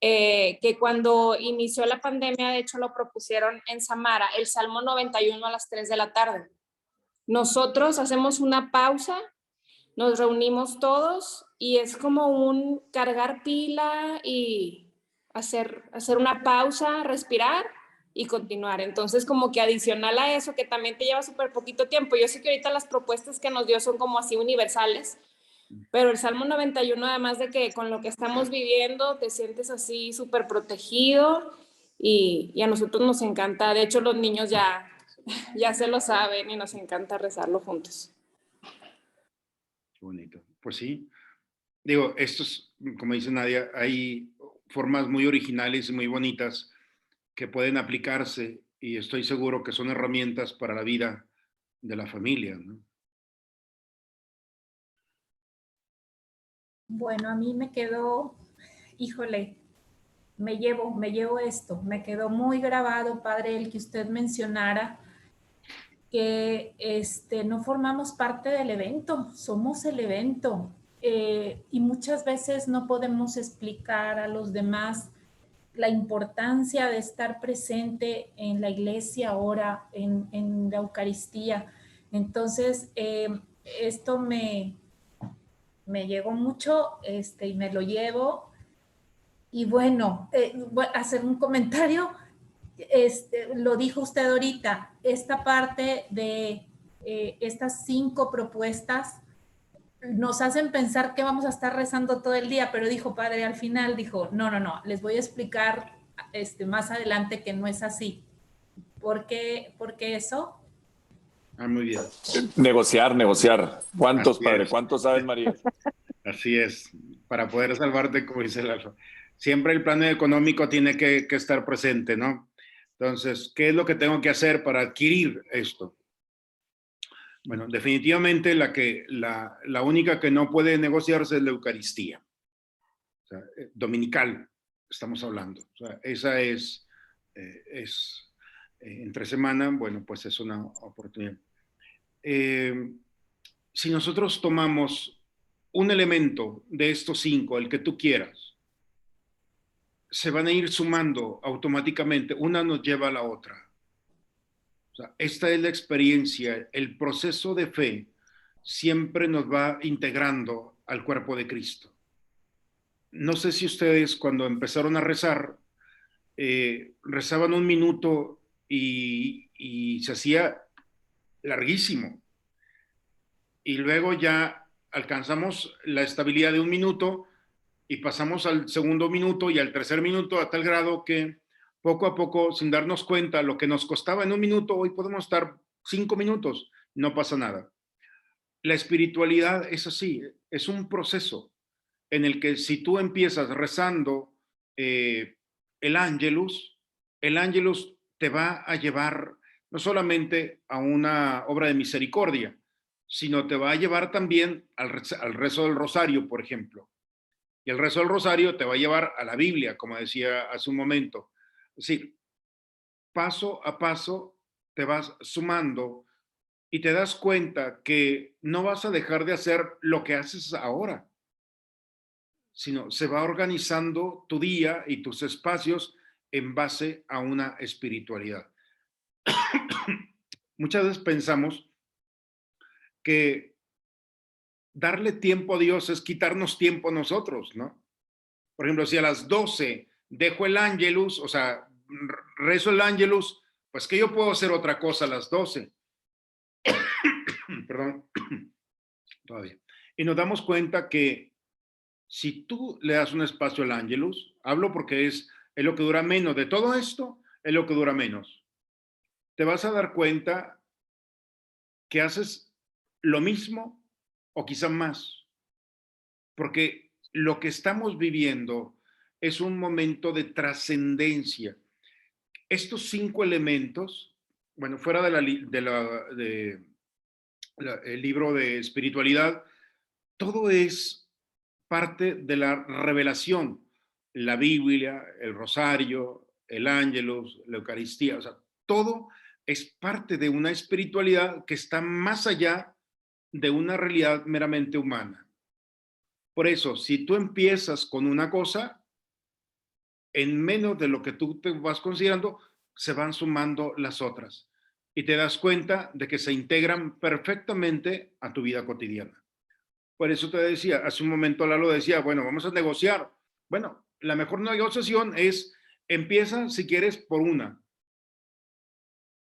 que cuando inició la pandemia, de hecho lo propusieron en Samara, el Salmo 91 a las 3 de la tarde. Nosotros hacemos una pausa, nos reunimos todos y es como un cargar pila y hacer una pausa, respirar y continuar. Entonces, como que adicional a eso, que también te lleva súper poquito tiempo. Yo sé que ahorita las propuestas que nos dio son como así universales, pero el Salmo 91, además de que con lo que estamos viviendo te sientes así súper protegido y a nosotros nos encanta. De hecho, los niños ya se lo saben y nos encanta rezarlo juntos. Qué bonito. Pues sí. Digo, estos, como dice Nadia, hay formas muy originales y muy bonitas que pueden aplicarse y estoy seguro que son herramientas para la vida de la familia, ¿no? Bueno, a mí me quedó, híjole, me llevo esto, me quedó muy grabado, padre, el que usted mencionara que no formamos parte del evento, somos el evento. Y muchas veces no podemos explicar a los demás la importancia de estar presente en la iglesia ahora, en la Eucaristía. Entonces, esto me llegó mucho y me lo llevo. Y bueno, voy a hacer un comentario. Lo dijo usted ahorita, esta parte de estas 5 propuestas nos hacen pensar que vamos a estar rezando todo el día, pero dijo padre al final, dijo, no, les voy a explicar más adelante que no es así. ¿Por qué eso? Ah, muy bien. Negociar. ¿Cuántos, Así padre? es. ¿Cuántos saben, María? Así es, para poder salvarte, como dice el Alfa. Siempre el plano económico tiene que estar presente, ¿no? Entonces, ¿qué es lo que tengo que hacer para adquirir esto? Bueno, definitivamente la única que no puede negociarse es la Eucaristía. O sea, dominical, estamos hablando. O sea, esa es entre semana, bueno, pues es una oportunidad. Si nosotros tomamos un elemento de estos 5, el que tú quieras, se van a ir sumando automáticamente, una nos lleva a la otra. O sea, esta es la experiencia, el proceso de fe siempre nos va integrando al cuerpo de Cristo. No sé si ustedes cuando empezaron a rezar, rezaban 1 minuto y se hacía larguísimo. Y luego ya alcanzamos la estabilidad de 1 minuto y pasamos al segundo minuto y al tercer minuto a tal grado que poco a poco, sin darnos cuenta, lo que nos costaba en 1 minuto, hoy podemos estar 5 minutos, no pasa nada. La espiritualidad es así, es un proceso en el que si tú empiezas rezando el Ángelus te va a llevar no solamente a una obra de misericordia, sino te va a llevar también al rezo del rosario, por ejemplo. Y el rezo del rosario te va a llevar a la Biblia, como decía hace un momento. Es decir, paso a paso te vas sumando y te das cuenta que no vas a dejar de hacer lo que haces ahora, sino se va organizando tu día y tus espacios en base a una espiritualidad. Muchas veces pensamos que darle tiempo a Dios es quitarnos tiempo a nosotros, ¿no? Por ejemplo, si a las 12 dejo el Ángelus, o sea, rezo el Ángelus, pues que yo puedo hacer otra cosa a las 12. Perdón, todavía. Y nos damos cuenta que si tú le das un espacio al Ángelus, hablo porque es lo que dura menos, de todo esto es lo que dura menos. Te vas a dar cuenta que haces lo mismo o quizá más, porque lo que estamos viviendo es un momento de trascendencia. Estos 5 elementos, bueno, fuera el libro de espiritualidad, todo es parte de la revelación. La Biblia, el rosario, el Ángelus, la Eucaristía, o sea, todo es parte de una espiritualidad que está más allá de una realidad meramente humana. Por eso, si tú empiezas con una cosa, en menos de lo que tú te vas considerando, se van sumando las otras. Y te das cuenta de que se integran perfectamente a tu vida cotidiana. Por eso te decía, hace un momento Lalo decía, bueno, vamos a negociar. Bueno, la mejor negociación es, empieza si quieres por una.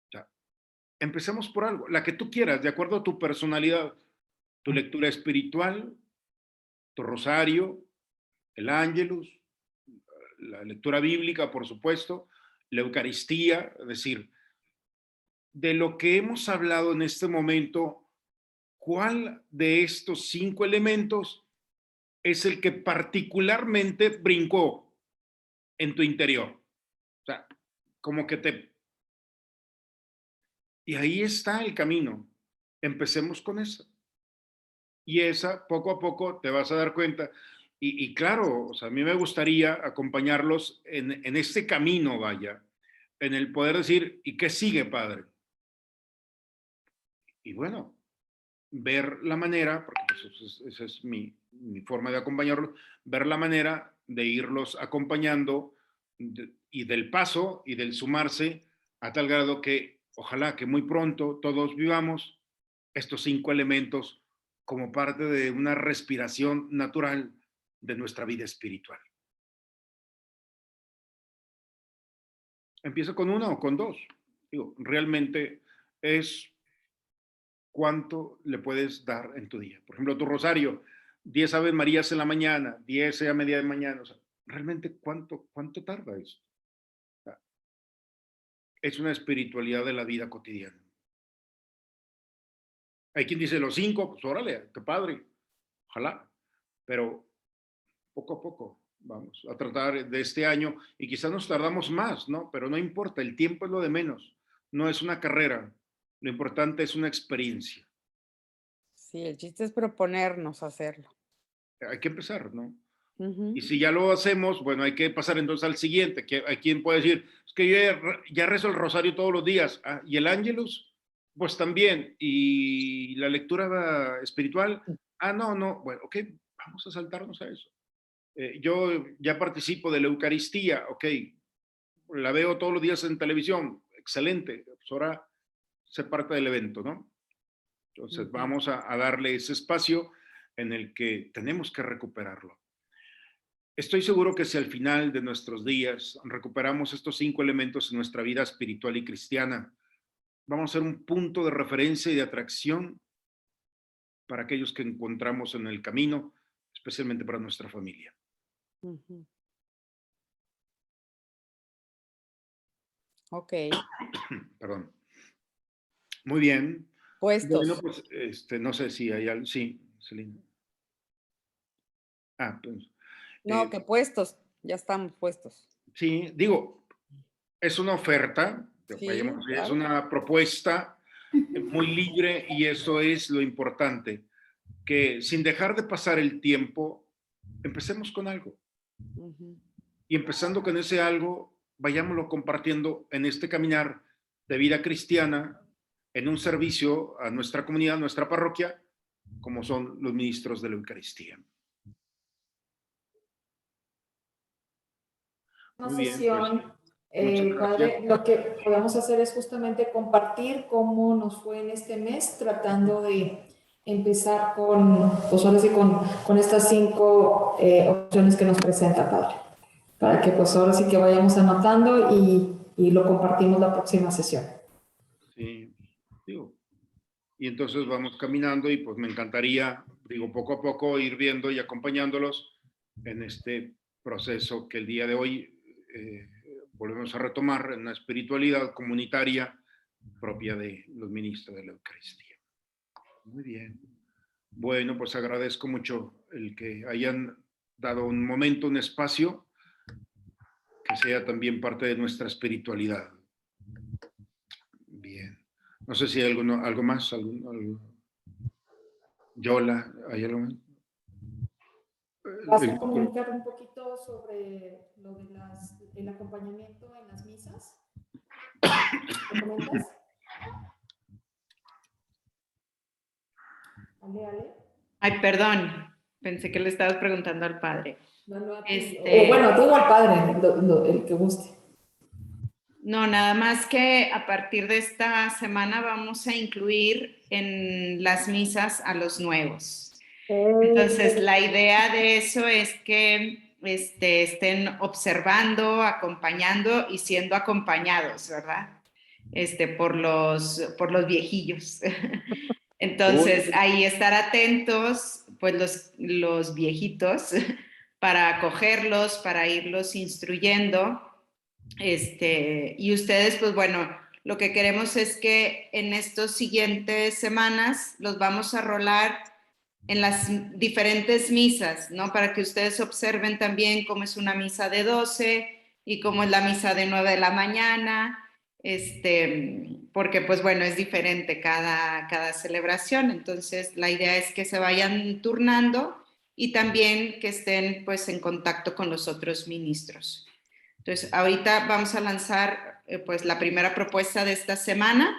O sea, empecemos por algo, la que tú quieras, de acuerdo a tu personalidad, tu lectura espiritual, tu rosario, el ángelus, la lectura bíblica, por supuesto, la Eucaristía, es decir, de lo que hemos hablado en este momento, ¿cuál de estos 5 elementos es el que particularmente brincó en tu interior? O sea, como que te... Y ahí está el camino. Empecemos con esa. Y esa, poco a poco, te vas a dar cuenta. Y claro, o sea, a mí me gustaría acompañarlos en este camino, vaya, en el poder decir, ¿y qué sigue, padre? Y bueno, ver la manera, porque pues esa es mi forma de acompañarlos, ver la manera de irlos acompañando y del paso y del sumarse a tal grado que ojalá que muy pronto todos vivamos estos 5 elementos como parte de una respiración natural de nuestra vida espiritual. Empiezo con 1 o con 2. Digo, realmente es cuánto le puedes dar en tu día. Por ejemplo, tu rosario, 10 Aves Marías en la mañana, 10 a media de mañana. O sea, realmente, ¿cuánto tarda eso? O sea, es una espiritualidad de la vida cotidiana. Hay quien dice los 5, pues órale, qué padre, ojalá, pero poco a poco vamos a tratar de este año y quizás nos tardamos más, ¿no? Pero no importa, el tiempo es lo de menos, no es una carrera, lo importante es una experiencia. Sí, el chiste es proponernos hacerlo. Hay que empezar, ¿no? Ujú. Y si ya lo hacemos, bueno, hay que pasar entonces al siguiente, que hay quien puede decir, es que yo ya rezo el rosario todos los días, ¿y el ángelus? Pues también, y la lectura espiritual, no, bueno, ok, vamos a saltarnos a eso. Yo ya participo de la Eucaristía, ok, la veo todos los días en televisión, excelente, pues ahora se parte del evento, ¿no? Entonces vamos a darle ese espacio en el que tenemos que recuperarlo. Estoy seguro que si al final de nuestros días recuperamos estos 5 elementos en nuestra vida espiritual y cristiana, vamos a ser un punto de referencia y de atracción para aquellos que encontramos en el camino, especialmente para nuestra familia. Ujú. Ok, Perdón. Muy bien. Bueno, puestos. pues no sé si hay algo. Sí, Celina. Pues, No, que puestos, ya estamos puestos. sí, digo, es una oferta, Sí, es claro. una propuesta muy libre y eso es lo importante, que sin dejar de pasar el tiempo, empecemos con algo. Ujú. Y empezando con ese algo, vayámoslo compartiendo en este caminar de vida cristiana, en un servicio a nuestra comunidad, a nuestra parroquia, como son los ministros de la Eucaristía. Una Muy bien, pues sesión, muchas gracias. padre, lo que podemos hacer es justamente compartir cómo nos fue en este mes, tratando de empezar con, pues ahora sí, con estas 5 opciones que nos presenta, padre, para que pues ahora sí que vayamos anotando y lo compartimos la próxima sesión. Sí, digo. Y entonces vamos caminando y pues me encantaría, digo, poco a poco ir viendo y acompañándolos en este proceso que el día de hoy volvemos a retomar en la espiritualidad comunitaria propia de los ministros de la Eucaristía. Muy bien. Bueno, pues agradezco mucho el que hayan dado un momento, un espacio que sea también parte de nuestra espiritualidad. Bien. No sé si hay algo más. Yola, ¿hay algo más? ¿Vas a comunicar un poquito sobre lo de el acompañamiento en las misas? ¿Me comentas? Ale. Ay, perdón. Pensé que le estabas preguntando al padre. Este- O bueno, tengo al padre, el que guste. No, nada más que a partir de esta semana vamos a incluir en las misas a los nuevos. Entonces, la idea de eso es que estén observando, acompañando y siendo acompañados, ¿verdad? Por los viejillos. Entonces, ahí estar atentos, pues los viejitos, para acogerlos, para irlos instruyendo. Y ustedes, pues bueno, lo que queremos es que en estas siguientes semanas los vamos a rolar en las diferentes misas, ¿no? Para que ustedes observen también cómo es una misa de 12 y cómo es la misa de 9 de la mañana, porque pues bueno, es diferente cada celebración. Entonces, la idea es que se vayan turnando y también que estén pues en contacto con los otros ministros. Entonces, ahorita vamos a lanzar pues la primera propuesta de esta semana.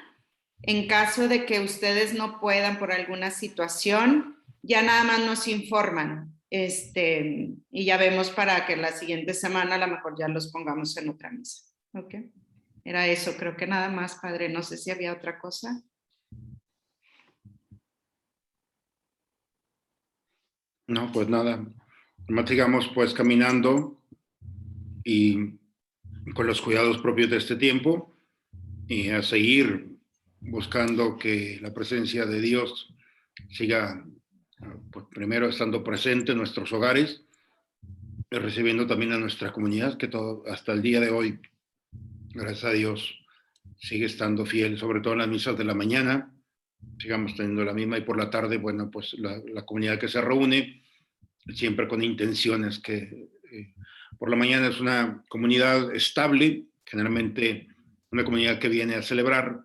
En caso de que ustedes no puedan por alguna situación, ya nada más nos informan. Y ya vemos para que la siguiente semana a lo mejor ya los pongamos en otra misa. ¿Ok? Era eso, creo que nada más, padre. No sé si había otra cosa. No, pues nada. Nomás sigamos pues caminando y con los cuidados propios de este tiempo y a seguir buscando que la presencia de Dios siga, pues primero estando presente en nuestros hogares, y recibiendo también a nuestra comunidad, que todo, hasta el día de hoy, gracias a Dios, sigue estando fiel, sobre todo en las misas de la mañana, sigamos teniendo la misma, y por la tarde, bueno, pues la comunidad que se reúne, siempre con intenciones que por la mañana es una comunidad estable, generalmente una comunidad que viene a celebrar,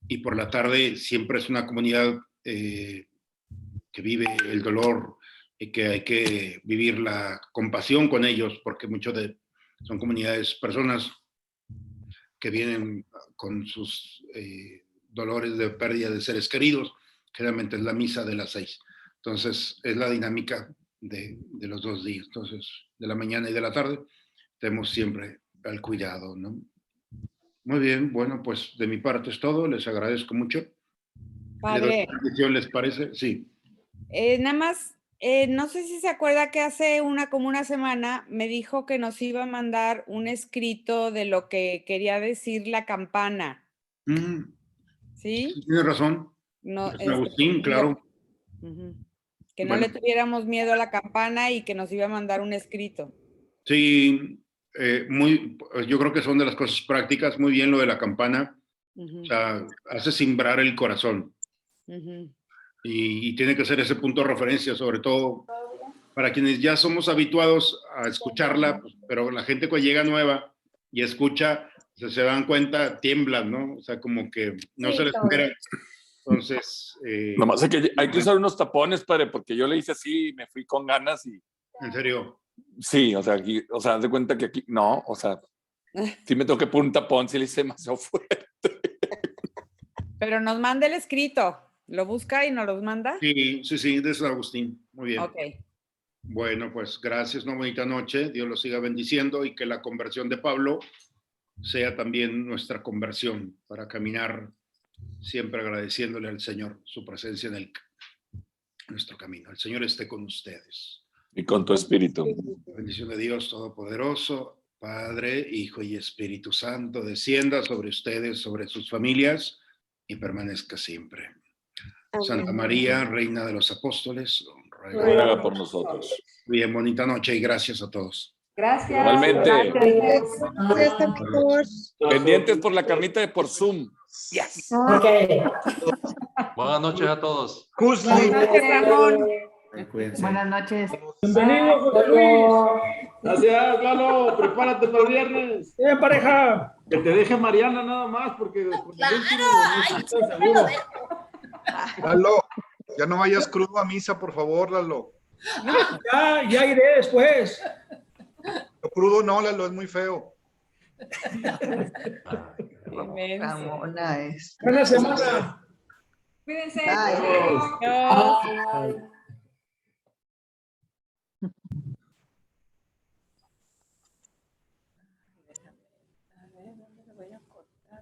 y por la tarde siempre es una comunidad que vive el dolor y que hay que vivir la compasión con ellos, porque son comunidades, personas que vienen con sus dolores de pérdida de seres queridos. Generalmente es la misa de las 6. Entonces, es la dinámica de los 2 días. Entonces, de la mañana y de la tarde, tenemos siempre al cuidado, ¿no? Muy bien, bueno, pues de mi parte es todo. Les agradezco mucho. Padre, ¿Les parece? Sí. nada más, no sé si se acuerda que hace como una semana me dijo que nos iba a mandar un escrito de lo que quería decir la campana. ¿Sí? Tiene razón. No, San Agustín, claro. Que no le tuviéramos miedo a la campana y que nos iba a mandar un escrito. Sí, yo creo que son de las cosas prácticas. Muy bien lo de la campana. O sea, hace cimbrar el corazón. Y tiene que ser ese punto de referencia, sobre todo para quienes ya somos habituados a escucharla, pues, pero la gente que llega nueva y escucha, se dan cuenta, tiemblan, ¿no? O sea, como que no se les espera. Entonces... Nomás hay que usar unos tapones, padre, porque yo le hice así y me fui con ganas y... ¿En serio? Sí, o sea, haz de cuenta que aquí, no, o sea, sí me tengo que poner un tapón, sí le hice demasiado fuerte. Pero nos manda el escrito, ¿lo busca y nos los manda? Sí, de San Agustín. Muy bien. Ok. Bueno, pues gracias, una bonita noche. Dios los siga bendiciendo y que la conversión de Pablo sea también nuestra conversión para caminar siempre agradeciéndole al Señor su presencia en nuestro camino. El Señor esté con ustedes. Y con tu espíritu. La bendición de Dios Todopoderoso, Padre, Hijo y Espíritu Santo, descienda sobre ustedes, sobre sus familias y permanezca siempre. Amén. Santa María, Reina de los Apóstoles, ruega por nosotros. Bien, bonita noche y gracias a todos. Gracias. Igualmente. Gracias. Pendientes por la carnita de por Zoom. Yes. Okay. Buenas noches a todos. Buenas noches, Ramón. Buenas noches. Bienvenido, José Luis. Gracias, Lalo. Prepárate para el viernes. Bien, pareja. Que te deje Mariana nada más, porque... Claro. Lalo, ya no vayas crudo a misa, por favor, Lalo. Ya iré después. Lo crudo no, Lalo, es muy feo. Ramona es. Buena semana. Cuídense. Bye. Bye.